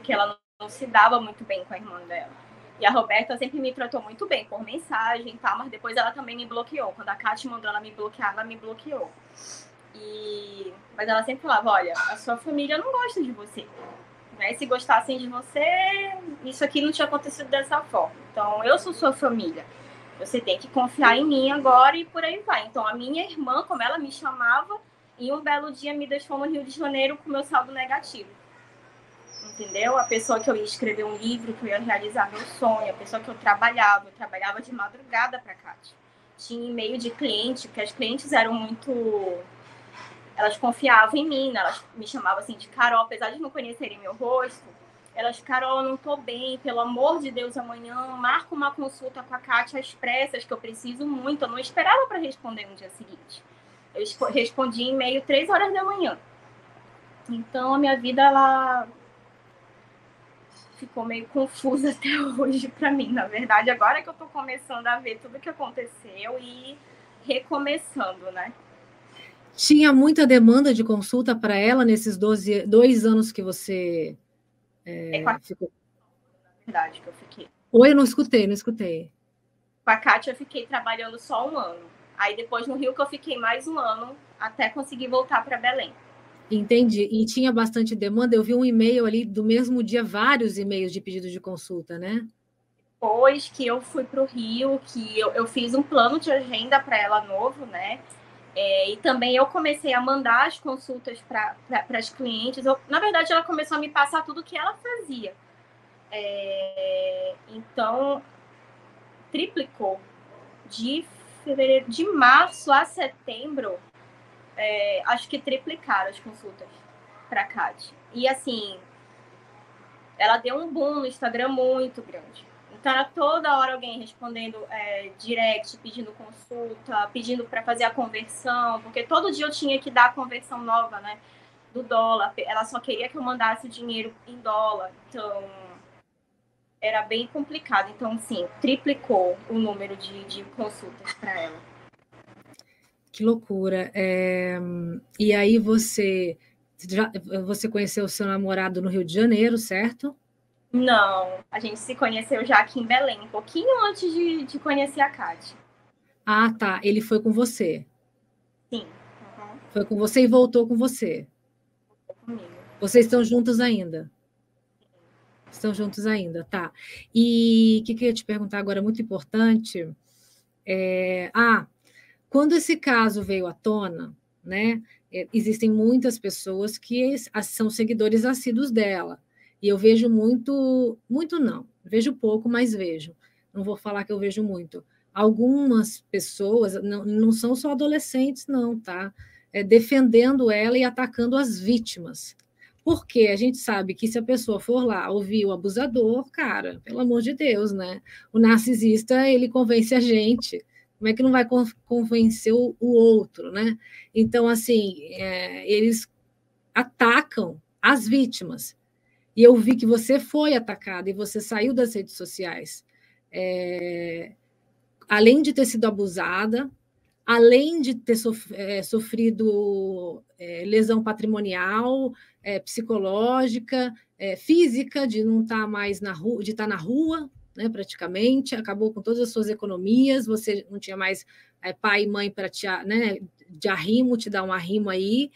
Que ela não se dava muito bem com a irmã dela. E a Roberta sempre me tratou muito bem, por mensagem, tá? Mas depois ela também me bloqueou. Quando a Kátia mandou ela me bloquear, ela me bloqueou. Mas ela sempre falava, olha, a sua família não gosta de você. Né? Se gostassem de você, isso aqui não tinha acontecido dessa forma. Então, eu sou sua família. Você tem que confiar em mim agora e por aí vai. Então, a minha irmã, como ela me chamava, e um belo dia me deixou no Rio de Janeiro com meu saldo negativo. Entendeu? A pessoa que eu ia escrever um livro, que eu ia realizar meu sonho, a pessoa que eu trabalhava de madrugada para Kátia. Tinha e-mail de cliente, porque as clientes eram muito... Elas confiavam em mim, né? Elas me chamavam assim de Carol, apesar de não conhecerem meu rosto. Elas, Carol, eu não tô bem, pelo amor de Deus, amanhã marca uma consulta com a Kátia às pressas, que eu preciso muito. Eu não esperava para responder no dia seguinte. Eu respondi e-mail 3h da manhã. Então, a minha vida, ela ficou meio confusa até hoje para mim, na verdade. Agora que eu tô começando a ver tudo o que aconteceu e recomeçando, né? Tinha muita demanda de consulta para ela nesses 2 anos que você ficou? Na verdade, que eu fiquei. Oi, eu não escutei. Com a Kátia eu fiquei trabalhando só 1 ano. Aí depois no Rio que eu fiquei mais 1 ano até conseguir voltar para Belém. Entendi. E tinha bastante demanda? Eu vi um e-mail ali do mesmo dia, vários e-mails de pedido de consulta, né? Depois que eu fui para o Rio, que eu fiz um plano de agenda para ela novo, né? E também eu comecei a mandar as consultas para as clientes. Na verdade, ela começou a me passar tudo que ela fazia. Então, triplicou. De março a setembro, acho que triplicaram as consultas para a Kátia. E assim, ela deu um boom no Instagram muito grande. Então, era toda hora alguém respondendo direct, pedindo consulta, pedindo para fazer a conversão, porque todo dia eu tinha que dar a conversão nova, né, do dólar. Ela só queria que eu mandasse o dinheiro em dólar. Então, era bem complicado. Então, sim, triplicou o número de consultas para ela. Que loucura. E aí você conheceu o seu namorado no Rio de Janeiro, certo? Não, a gente se conheceu já aqui em Belém, um pouquinho antes de conhecer a Kátia. Ah, tá. Ele foi com você. Sim. Uhum. Foi com você e voltou com você. Comigo. Vocês estão juntos ainda? Estão juntos ainda, tá. E o que eu ia te perguntar agora, muito importante, quando esse caso veio à tona, né, existem muitas pessoas que são seguidores assíduos dela, e eu vejo muito não, vejo pouco, mas vejo, não vou falar que eu vejo muito. Algumas pessoas, não são só adolescentes, não, tá? Defendendo ela e atacando as vítimas. Porque a gente sabe que se a pessoa for lá ouvir o abusador, cara, pelo amor de Deus, né? O narcisista, ele convence a gente. Como é que não vai convencer o outro, né? Então, assim, eles atacam as vítimas. E eu vi que você foi atacada e você saiu das redes sociais. Além de ter sido abusada, além de ter sofrido lesão patrimonial, psicológica, física, de não estar mais na rua, de estar na rua, né, praticamente, acabou com todas as suas economias, você não tinha mais pai e mãe para te, né, de arrimo, te dar um arrimo aí.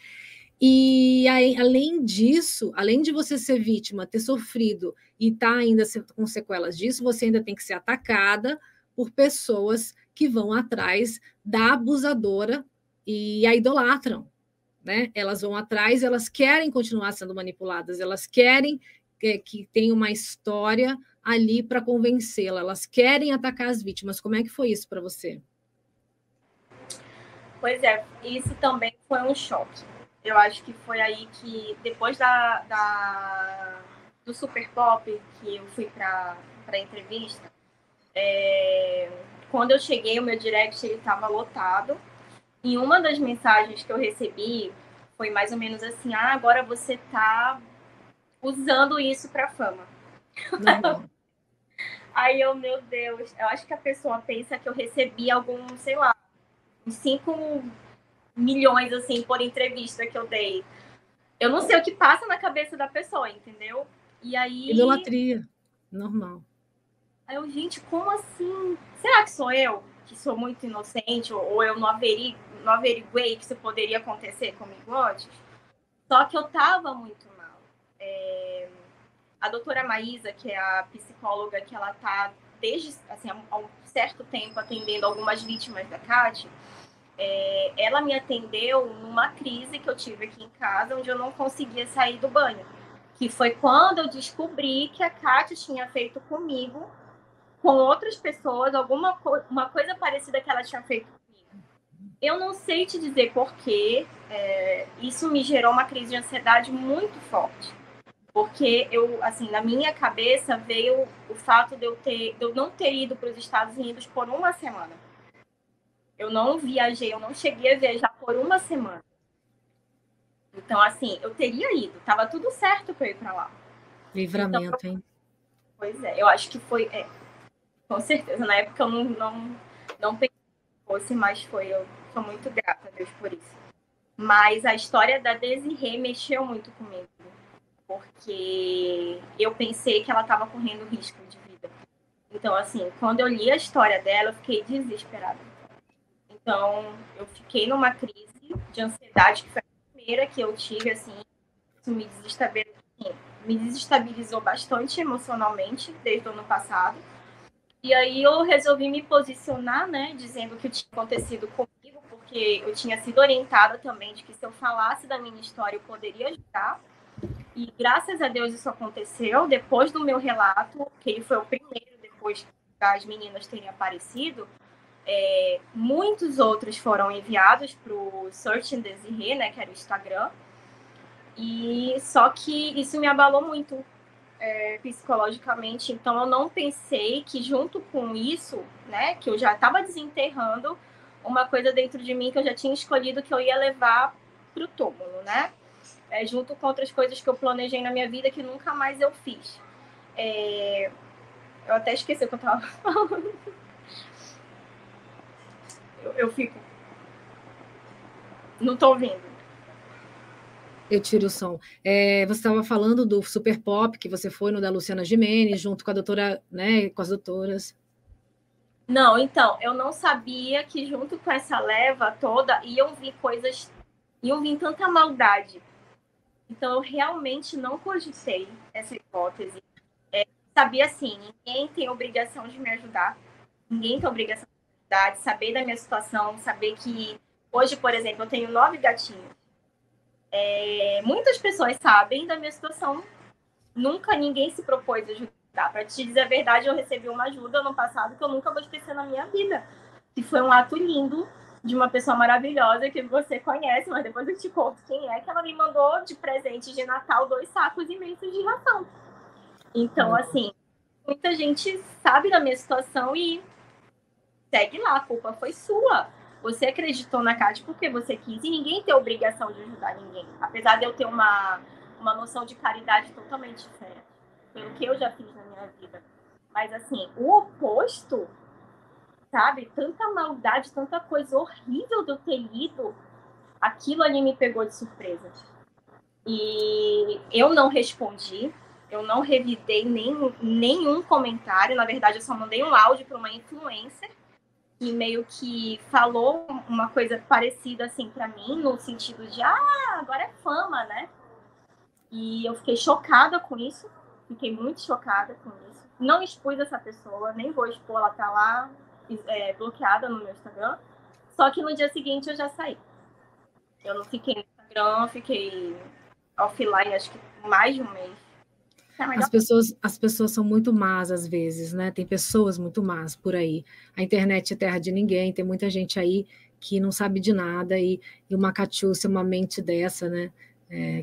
E aí, além disso, além de você ser vítima, ter sofrido e estar ainda com sequelas disso, você ainda tem que ser atacada por pessoas que vão atrás da abusadora e a idolatram, né? Elas vão atrás, elas querem continuar sendo manipuladas, elas querem que tenha uma história ali para convencê-la, elas querem atacar as vítimas. Como é que foi isso para você? Pois é, isso também foi um choque. Eu acho que foi aí que, depois do Super Pop, que eu fui para a entrevista, quando eu cheguei, o meu direct estava lotado. E uma das mensagens que eu recebi foi mais ou menos assim: agora você está usando isso para fama. Aí meu Deus, eu acho que a pessoa pensa que eu recebi sei lá, uns 5 milhões, assim, por entrevista que eu dei. Eu não sei o que passa na cabeça da pessoa, entendeu? E aí... Idolatria, normal. Aí eu, gente, como assim? Será que sou eu, que sou muito inocente, ou eu não averiguei que isso poderia acontecer comigo antes? Só que eu tava muito mal. A doutora Maísa, que é a psicóloga que ela tá desde, assim, há um certo tempo atendendo algumas vítimas da Kátia, ela me atendeu numa crise que eu tive aqui em casa, onde eu não conseguia sair do banho. Que foi quando eu descobri que a Kátia tinha feito comigo, com outras pessoas, uma coisa parecida que ela tinha feito comigo. Eu não sei te dizer porquê, isso me gerou uma crise de ansiedade muito forte. Porque assim, na minha cabeça veio o fato de eu não ter ido para os Estados Unidos por uma semana. Eu não viajei, eu não cheguei a viajar por uma semana. Então, assim, eu teria ido. Tava tudo certo para eu ir para lá. Livramento, então, hein? Pois é, eu acho que foi... com certeza, na época eu não pensei que fosse, mas eu sou muito grata a Deus por isso. Mas a história da Desirê mexeu muito comigo. Porque eu pensei que ela estava correndo risco de vida. Então, assim, quando eu li a história dela, eu fiquei desesperada. Então, eu fiquei numa crise de ansiedade, que foi a primeira que eu tive, assim, isso me desestabilizou bastante emocionalmente desde o ano passado. E aí eu resolvi me posicionar, né, dizendo o que tinha acontecido comigo, porque eu tinha sido orientada também de que se eu falasse da minha história eu poderia ajudar. E graças a Deus isso aconteceu depois do meu relato, que ele foi o primeiro depois das meninas terem aparecido. Muitos outros foram enviados para o Search Desirê, né, que era o Instagram. E só que isso me abalou muito psicologicamente. Então eu não pensei que junto com isso, né, que eu já estava desenterrando uma coisa dentro de mim que eu já tinha escolhido que eu ia levar para o túmulo, né? Junto com outras coisas que eu planejei na minha vida que nunca mais eu fiz. Eu até esqueci o que eu estava falando. Eu fico... Não estou ouvindo. Eu tiro o som. Você estava falando do Super Pop, que você foi no da Luciana Gimenez, junto com a doutora, né, com as doutoras. Não, então, eu não sabia que junto com essa leva toda iam vir tanta maldade. Então, eu realmente não cogitei essa hipótese. Sabia assim, ninguém tem obrigação de me ajudar. Ninguém tem obrigação de me ajudar, de saber da minha situação, saber que hoje, por exemplo, eu tenho 9 gatinhos. Muitas pessoas sabem da minha situação. Nunca ninguém se propôs a ajudar. Para te dizer a verdade, eu recebi uma ajuda no passado que eu nunca vou esquecer na minha vida. Que foi um ato lindo de uma pessoa maravilhosa que você conhece, mas depois eu te conto quem é, que ela me mandou de presente de Natal 2 sacos imensos de ração. Então, assim, muita gente sabe da minha situação e segue lá, a culpa foi sua. Você acreditou na Kátia porque você quis e ninguém tem obrigação de ajudar ninguém. Apesar de eu ter uma noção de caridade totalmente diferente pelo que eu já fiz na minha vida. Mas, assim, o oposto, sabe? Tanta maldade, tanta coisa horrível de eu ter lido, aquilo ali me pegou de surpresa. E eu não respondi, eu não revidei nenhum comentário. Na verdade, eu só mandei um áudio para uma influencer que meio que falou uma coisa parecida assim para mim, no sentido de, agora é fama, né? E eu fiquei chocada com isso, fiquei muito chocada com isso. Não expus essa pessoa, nem vou expor, ela tá lá bloqueada no meu Instagram. Só que no dia seguinte eu já saí. Eu não fiquei no Instagram, fiquei offline, acho que mais de um mês. As pessoas são muito más às vezes, né? Tem pessoas muito más por aí. A internet é terra de ninguém, tem muita gente aí que não sabe de nada e uma Catiúcia, uma mente dessa, né?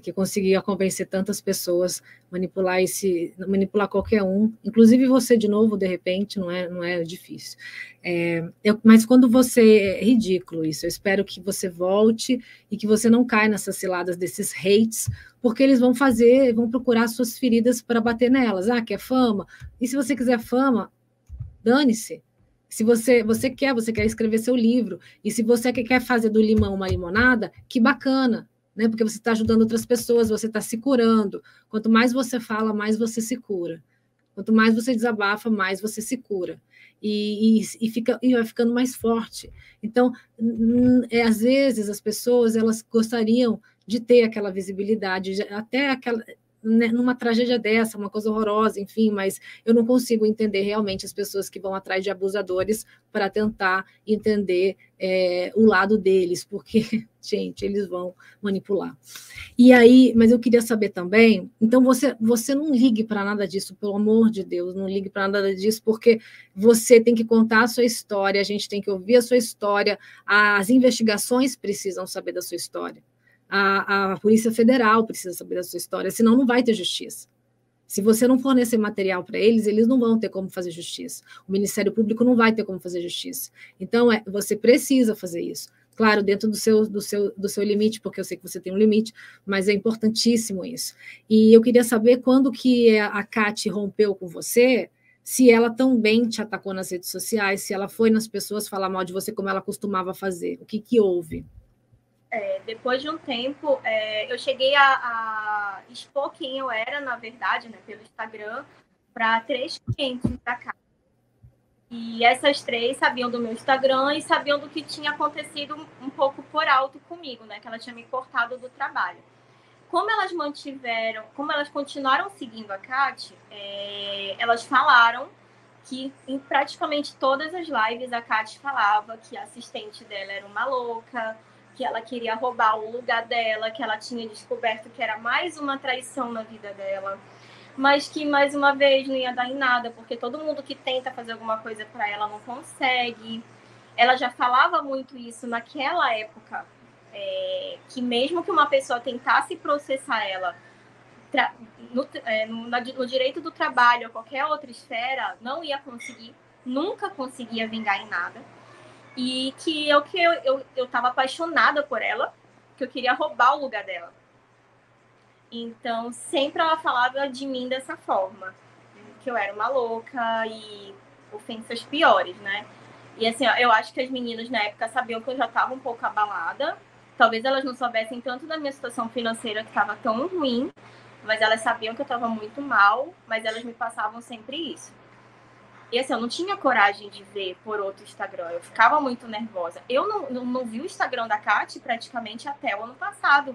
Que conseguia convencer tantas pessoas, manipular qualquer um, inclusive você de novo, de repente, não é difícil. Mas quando você... É ridículo isso, eu espero que você volte e que você não caia nessas ciladas desses hates, porque eles vão procurar suas feridas para bater nelas. Quer fama? E se você quiser fama, dane-se. Se você quer escrever seu livro, e se você quer fazer do limão uma limonada, que bacana, né? Porque você está ajudando outras pessoas, você está se curando. Quanto mais você fala, mais você se cura. Quanto mais você desabafa, mais você se cura. E vai ficando mais forte. Então, às vezes, as pessoas elas gostariam de ter aquela visibilidade, até aquela... numa tragédia dessa, uma coisa horrorosa, enfim, mas eu não consigo entender realmente as pessoas que vão atrás de abusadores para tentar entender o lado deles, porque, gente, eles vão manipular. E aí, mas eu queria saber também, então você não ligue para nada disso, pelo amor de Deus, não ligue para nada disso, porque você tem que contar a sua história, a gente tem que ouvir a sua história, as investigações precisam saber da sua história. A Polícia Federal precisa saber da sua história, senão não vai ter justiça. Se você não fornecer material para eles, eles não vão ter como fazer justiça. O Ministério Público não vai ter como fazer justiça. Então, você precisa fazer isso. Claro, dentro do seu limite, porque eu sei que você tem um limite, mas é importantíssimo isso. E eu queria saber quando que a Cati rompeu com você, se ela também te atacou nas redes sociais, se ela foi nas pessoas falar mal de você como ela costumava fazer. O que houve? Depois de um tempo, eu cheguei a expor quem eu era, na verdade, né, pelo Instagram, para 3 clientes da casa. E essas 3 sabiam do meu Instagram e sabiam do que tinha acontecido um pouco por alto comigo, né, que ela tinha me cortado do trabalho. Como elas continuaram seguindo a Kátia, elas falaram que em praticamente todas as lives a Kate falava que a assistente dela era uma louca, que ela queria roubar o lugar dela, que ela tinha descoberto que era mais uma traição na vida dela, mas que, mais uma vez, não ia dar em nada, porque todo mundo que tenta fazer alguma coisa para ela não consegue. Ela já falava muito isso naquela época, que mesmo que uma pessoa tentasse processar ela no direito do trabalho ou qualquer outra esfera, não ia conseguir, nunca conseguia vingar em nada. E que eu estava apaixonada por ela, que eu queria roubar o lugar dela. Então, sempre ela falava de mim dessa forma, que eu era uma louca e ofensas piores, né? E assim, eu acho que as meninas na época sabiam que eu já estava um pouco abalada. Talvez elas não soubessem tanto da minha situação financeira, que estava tão ruim, mas elas sabiam que eu estava muito mal, mas elas me passavam sempre isso. E assim, eu não tinha coragem de ver por outro Instagram, eu ficava muito nervosa. Eu não vi o Instagram da Kate praticamente até o ano passado.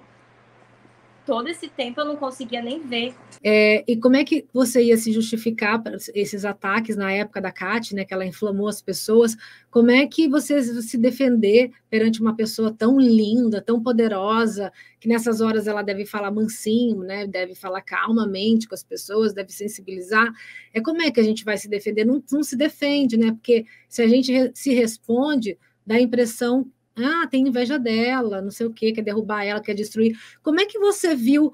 Todo esse tempo eu não conseguia nem ver. E como é que você ia se justificar para esses ataques na época da Kate, né, que ela inflamou as pessoas? Como é que você se defender perante uma pessoa tão linda, tão poderosa, que nessas horas ela deve falar mansinho, né, deve falar calmamente com as pessoas, deve sensibilizar? Como é que a gente vai se defender? Não se defende, né? Porque se a gente se responde, dá a impressão tem inveja dela, não sei o quê, quer derrubar ela, quer destruir. Como é que você viu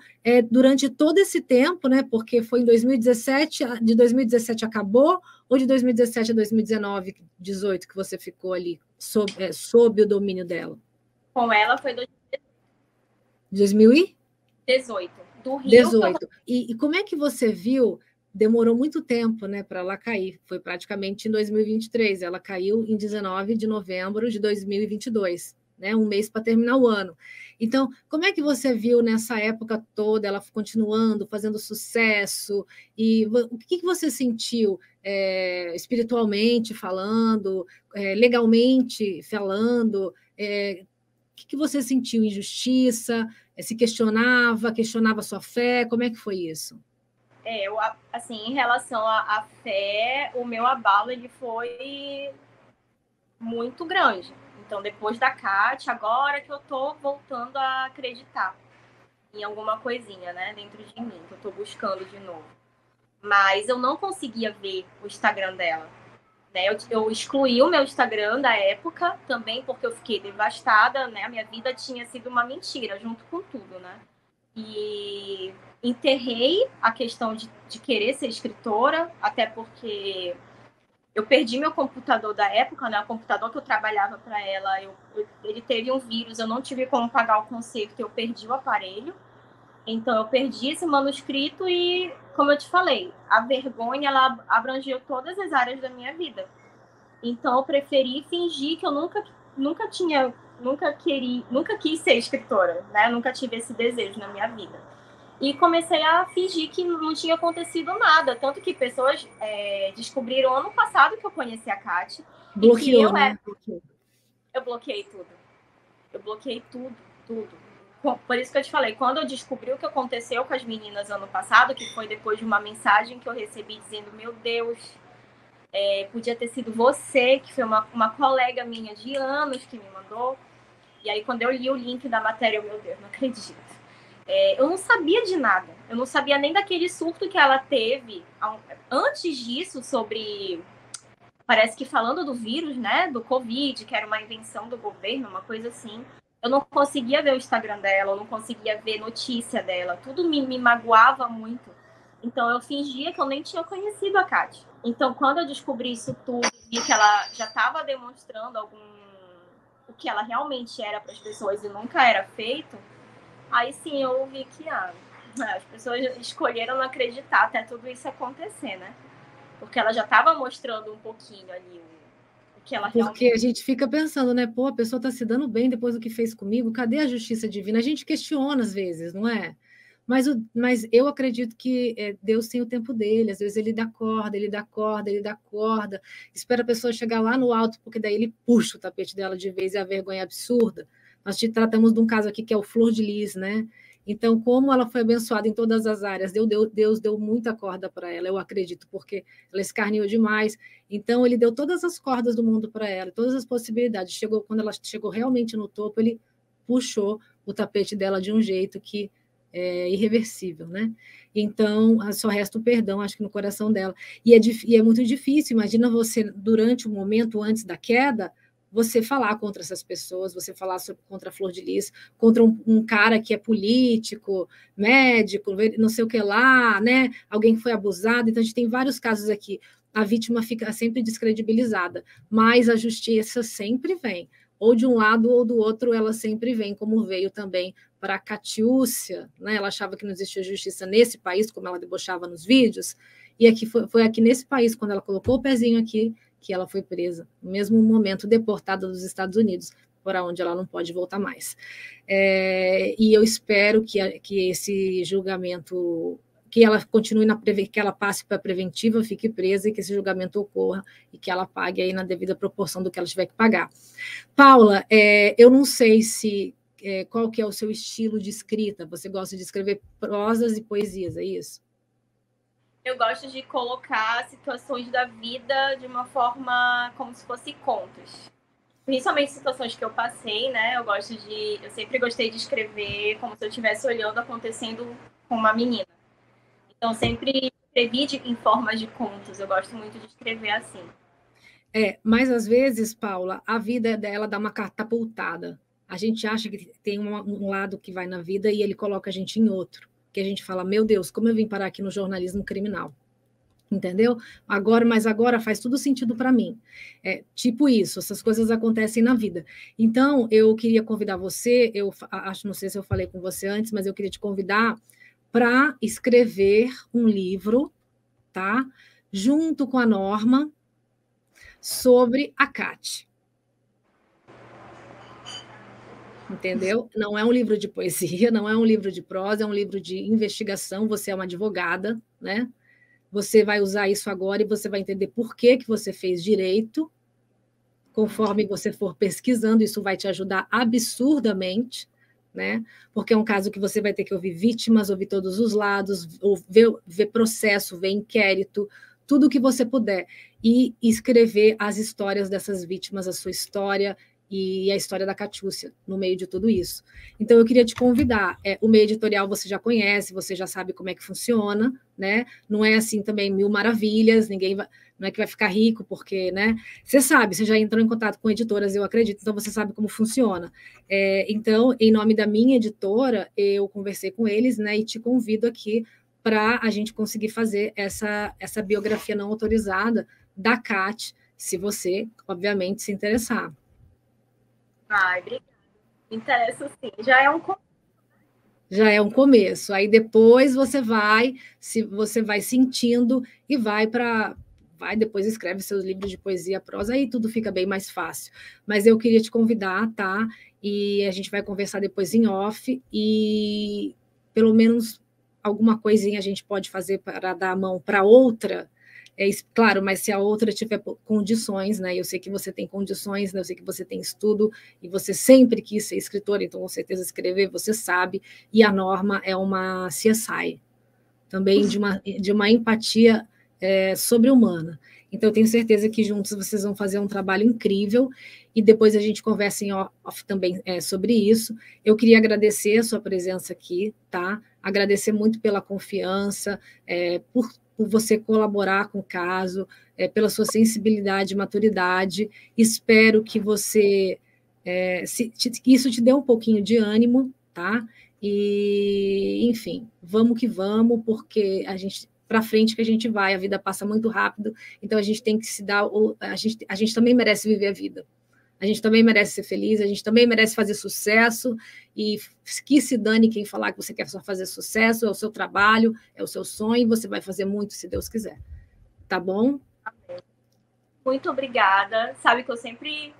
durante todo esse tempo, né? Porque foi em 2017, de 2017 acabou, ou de 2017 a 2019, 2018, que você ficou ali sob o domínio dela? Com ela foi 2018. Do Rio. 18. E como é que você viu? Demorou muito tempo, né, para ela cair. Foi praticamente em 2023. Ela caiu em 19 de novembro de 2022, né, um mês para terminar o ano. Então, como é que você viu nessa época toda ela continuando, fazendo sucesso? E o que você sentiu espiritualmente falando, legalmente falando? O que você sentiu? Injustiça? Se questionava a sua fé? Como é que foi isso? Assim, em relação à fé, o meu abalo ele foi muito grande. Então, depois da Kate, agora que eu tô voltando a acreditar em alguma coisinha, né, dentro de mim, que eu tô buscando de novo. Mas eu não conseguia ver o Instagram dela. Né? Eu excluí o meu Instagram da época também, porque eu fiquei devastada, né? A minha vida tinha sido uma mentira, junto com tudo, né? E enterrei a questão de querer ser escritora, até porque eu perdi meu computador da época, né? O computador que eu trabalhava para ela, ele teve um vírus, eu não tive como pagar o conserto, eu perdi o aparelho. Então, eu perdi esse manuscrito e, como eu te falei, a vergonha, ela abrangeu todas as áreas da minha vida. Então, eu preferi fingir que eu nunca quis ser escritora, né? Eu nunca tive esse desejo na minha vida. E comecei a fingir que não tinha acontecido nada. Tanto que pessoas descobriram ano passado que eu conheci a Kate. Bloqueou, né? Eu bloqueei tudo. Eu bloqueei tudo. Por isso que eu te falei, quando eu descobri o que aconteceu com as meninas ano passado, que foi depois de uma mensagem que eu recebi dizendo, meu Deus, podia ter sido você, que foi uma colega minha de anos que me mandou. E aí, quando eu li o link da matéria, meu Deus, não acredito. Eu não sabia de nada. Eu não sabia nem daquele surto que ela teve antes disso, sobre... Parece que falando do vírus, né? Do Covid, que era uma invenção do governo, uma coisa assim. Eu não conseguia ver o Instagram dela, eu não conseguia ver notícia dela. Tudo me magoava muito. Então, eu fingia que eu nem tinha conhecido a Kate. Então, quando eu descobri isso tudo, vi que ela já estava demonstrando o que ela realmente era para as pessoas e nunca era feito, aí sim eu vi que as pessoas escolheram não acreditar até tudo isso acontecer, né? Porque ela já estava mostrando um pouquinho ali o que ela realmente... Porque a gente fica pensando, né? Pô, a pessoa está se dando bem depois do que fez comigo, cadê a justiça divina? A gente questiona às vezes, não é? Mas eu acredito que Deus tem o tempo dele, às vezes ele dá corda, espera a pessoa chegar lá no alto, porque daí ele puxa o tapete dela de vez e a vergonha é absurda. Nós te tratamos de um caso aqui que é o Flor de Lis, né? Então, como ela foi abençoada em todas as áreas, Deus deu muita corda para ela, eu acredito, porque ela escarneou demais. Então, ele deu todas as cordas do mundo para ela, todas as possibilidades. Quando ela chegou realmente no topo, ele puxou o tapete dela de um jeito que é irreversível, né? Então, só resta o perdão, acho que no coração dela. E é muito difícil, imagina você, durante o momento antes da queda, você falar contra essas pessoas, você falar contra a Flor de Lis, contra um cara que é político, médico, não sei o que lá, né? Alguém que foi abusado. Então, a gente tem vários casos aqui. A vítima fica sempre descredibilizada, mas a justiça sempre vem. Ou de um lado ou do outro, ela sempre vem, como veio também para a Catiúcia, né? Ela achava que não existia justiça nesse país, como ela debochava nos vídeos, e aqui foi aqui nesse país, quando ela colocou o pezinho aqui, que ela foi presa, no mesmo momento deportada dos Estados Unidos, para onde ela não pode voltar mais. E eu espero que esse julgamento, que ela continue que ela passe para a preventiva, fique presa e que esse julgamento ocorra e que ela pague aí na devida proporção do que ela tiver que pagar. Paula, eu não sei qual que é o seu estilo de escrita. Você gosta de escrever prosas e poesias, é isso? Eu gosto de colocar situações da vida de uma forma como se fosse contos. Principalmente situações que eu passei, né? Eu sempre gostei de escrever como se eu estivesse olhando acontecendo com uma menina. Então, sempre escrevi em forma de contos. Eu gosto muito de escrever assim. Mas às vezes, Paula, a vida dela dá uma catapultada. A gente acha que tem um lado que vai na vida e ele coloca a gente em outro. Que a gente fala, meu Deus, como eu vim parar aqui no jornalismo criminal, entendeu? Mas agora faz tudo sentido para mim. Tipo isso, essas coisas acontecem na vida. Então, eu queria convidar você, não sei se eu falei com você antes, mas eu queria te convidar para escrever um livro, tá? Junto com a Norma, sobre a Cate. Entendeu? Não é um livro de poesia, não é um livro de prosa, é um livro de investigação. Você é uma advogada, né? Você vai usar isso agora e você vai entender por que você fez direito. Conforme você for pesquisando, isso vai te ajudar absurdamente, né? Porque é um caso que você vai ter que ouvir vítimas, ouvir todos os lados, ver processo, ver inquérito, tudo o que você puder. E escrever as histórias dessas vítimas, a sua história e a história da Catiúcia no meio de tudo isso. Então, eu queria te convidar. O meio editorial você já conhece, você já sabe como é que funciona, né? Não é assim também mil maravilhas, não é que vai ficar rico, porque, né? Você sabe, você já entrou em contato com editoras, eu acredito, então você sabe como funciona. Então, em nome da minha editora, eu conversei com eles, né? E te convido aqui para a gente conseguir fazer essa biografia não autorizada da Cate, se você, obviamente, se interessar. Ai, obrigada. Me interessa sim. Já é um começo. Aí depois você vai sentindo e vai depois escreve seus livros de poesia, prosa, aí tudo fica bem mais fácil. Mas eu queria te convidar, tá? E a gente vai conversar depois em off e pelo menos alguma coisinha a gente pode fazer para dar a mão para outra. Claro, mas se a outra tiver condições, né? Eu sei que você tem condições, né? Eu sei que você tem estudo e você sempre quis ser escritora, então com certeza escrever você sabe. E a Norma é uma CSI, também de uma empatia sobre-humana. Então eu tenho certeza que juntos vocês vão fazer um trabalho incrível e depois a gente conversa em off também sobre isso. Eu queria agradecer a sua presença aqui, tá? Agradecer muito pela confiança, por você colaborar com o caso, pela sua sensibilidade e maturidade. Espero que que isso te dê um pouquinho de ânimo, tá? E, enfim, vamos que vamos, porque para frente que a gente vai, a vida passa muito rápido, então a gente tem que se dar, a gente também merece viver a vida. A gente também merece ser feliz, a gente também merece fazer sucesso, e que se dane quem falar que você quer só fazer sucesso, é o seu trabalho, é o seu sonho, e você vai fazer muito, se Deus quiser. Tá bom? Muito obrigada. Sabe que eu sempre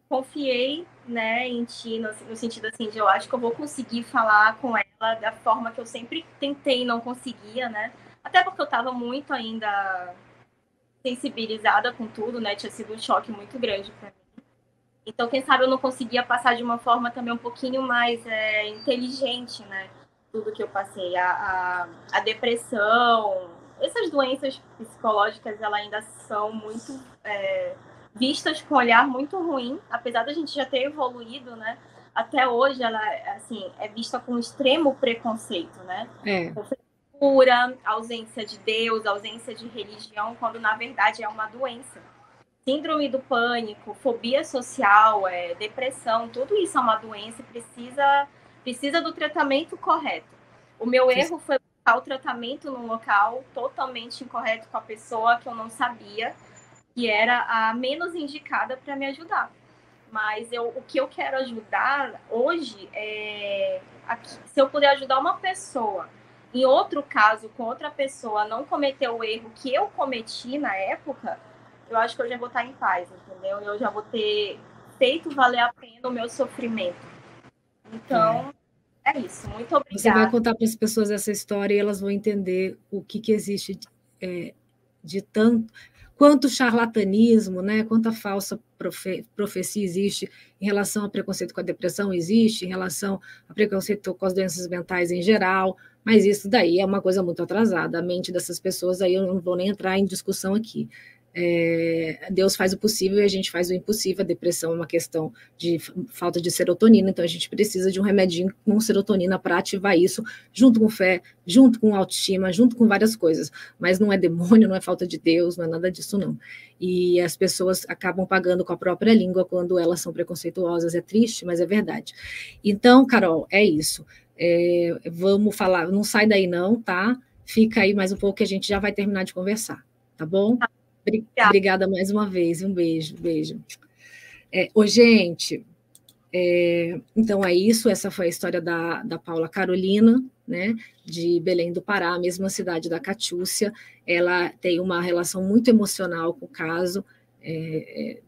confiei, né, em ti, no sentido assim, de eu acho que eu vou conseguir falar com ela da forma que eu sempre tentei e não conseguia, né? Até porque eu estava muito ainda sensibilizada com tudo, né? Tinha sido um choque muito grande para mim. Então, quem sabe eu não conseguia passar de uma forma também um pouquinho mais inteligente, né? tudo que eu passei, a depressão, essas doenças psicológicas, elas ainda são muito vistas com um olhar muito ruim, apesar da gente já ter evoluído, né? Até hoje ela, assim, é vista com extremo preconceito, né? Com frescura, ausência de Deus, ausência de religião, quando na verdade é uma doença. Síndrome do pânico, fobia social, depressão, tudo isso é uma doença e precisa do tratamento correto. O meu erro foi o tratamento num local totalmente incorreto com a pessoa que eu não sabia que era a menos indicada para me ajudar. Mas o que eu quero ajudar hoje se eu puder ajudar uma pessoa, em outro caso, com outra pessoa, não cometer o erro que eu cometi na época, eu acho que eu já vou estar em paz, entendeu? Eu já vou ter feito valer a pena o meu sofrimento. Então, é isso. Muito obrigada. Você vai contar para as pessoas essa história e elas vão entender o que existe de tanto... Quanto charlatanismo, né? Quanta falsa profecia existe em relação ao preconceito com a depressão, existe em relação ao preconceito com as doenças mentais em geral, mas isso daí é uma coisa muito atrasada. A mente dessas pessoas, aí eu não vou nem entrar em discussão aqui. Deus faz o possível e a gente faz o impossível. A depressão é uma questão de falta de serotonina, então a gente precisa de um remedinho com serotonina para ativar isso, junto com fé, junto com autoestima, junto com várias coisas, mas não é demônio, não é falta de Deus, não é nada disso não. E as pessoas acabam pagando com a própria língua quando elas são preconceituosas. É triste, mas é verdade. Então, Carol, é isso. Vamos falar, não sai daí não, tá? Fica aí mais um pouco que a gente já vai terminar de conversar, tá bom? Obrigada mais uma vez, um beijo. Gente, então é isso, essa foi a história da Paula Carolina, né, de Belém do Pará, a mesma cidade da Catiúcia. Ela tem uma relação muito emocional com o caso.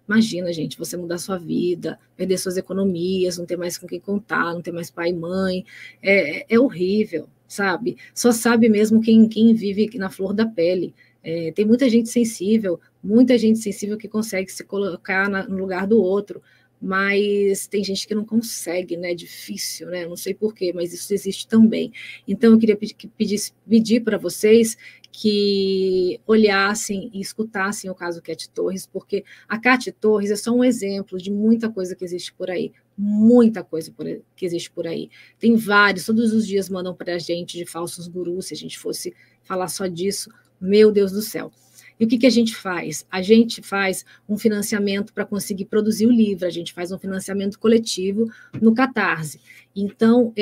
Imagina, gente, você mudar sua vida, perder suas economias, não ter mais com quem contar, não ter mais pai e mãe, é horrível, sabe? Só sabe mesmo quem vive na flor da pele. Tem muita gente sensível que consegue se colocar no lugar do outro, mas tem gente que não consegue, né? É difícil, né? Não sei porquê, mas isso existe também. Então, eu queria pedir para vocês que olhassem e escutassem o caso Katy Torres, porque a Katy Torres é só um exemplo de muita coisa que existe por aí, muita coisa que existe por aí. Tem vários, todos os dias mandam para a gente de falsos gurus, se a gente fosse falar só disso, meu Deus do céu. E o que a gente faz? A gente faz um financiamento para conseguir produzir o livro, a gente faz um financiamento coletivo no Catarse. Então,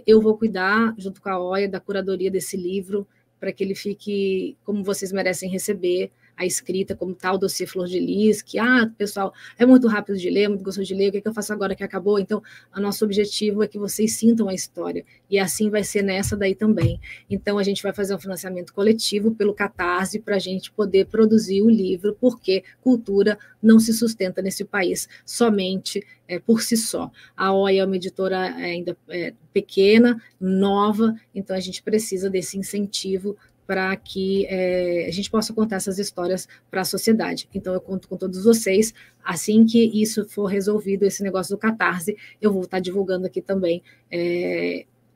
eu vou cuidar, junto com a Oia, da curadoria desse livro, para que ele fique como vocês merecem receber, a escrita, como tal dossiê Flor de Lis, que, pessoal, é muito rápido de ler, muito gostoso de ler, o que eu faço agora que acabou? Então, o nosso objetivo é que vocês sintam a história, e assim vai ser nessa daí também. Então, a gente vai fazer um financiamento coletivo pelo Catarse para a gente poder produzir o livro, porque cultura não se sustenta nesse país somente por si só. A OIA é uma editora ainda pequena, nova, então a gente precisa desse incentivo para que a gente possa contar essas histórias para a sociedade. Então, eu conto com todos vocês. Assim que isso for resolvido, esse negócio do Catarse, eu vou estar divulgando aqui também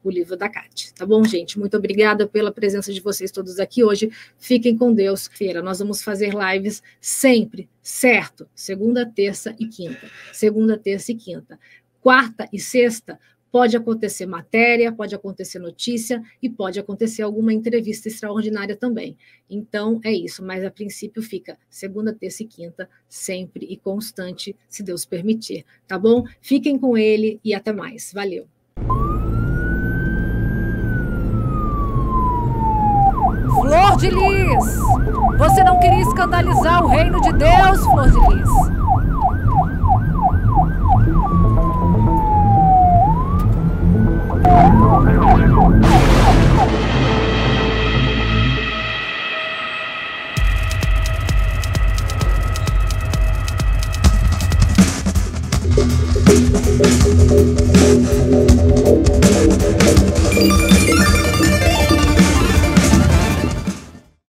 o livro da Katy. Tá bom, gente? Muito obrigada pela presença de vocês todos aqui hoje. Fiquem com Deus. Nós vamos fazer lives sempre, certo? Segunda, terça e quinta. Segunda, terça e quinta. Quarta e sexta, pode acontecer matéria, pode acontecer notícia e pode acontecer alguma entrevista extraordinária também. Então, é isso, mas a princípio fica segunda, terça e quinta, sempre e constante, se Deus permitir, tá bom? Fiquem com ele e até mais. Valeu! Flor de Lis! Você não queria escandalizar o reino de Deus, Flor de Lis?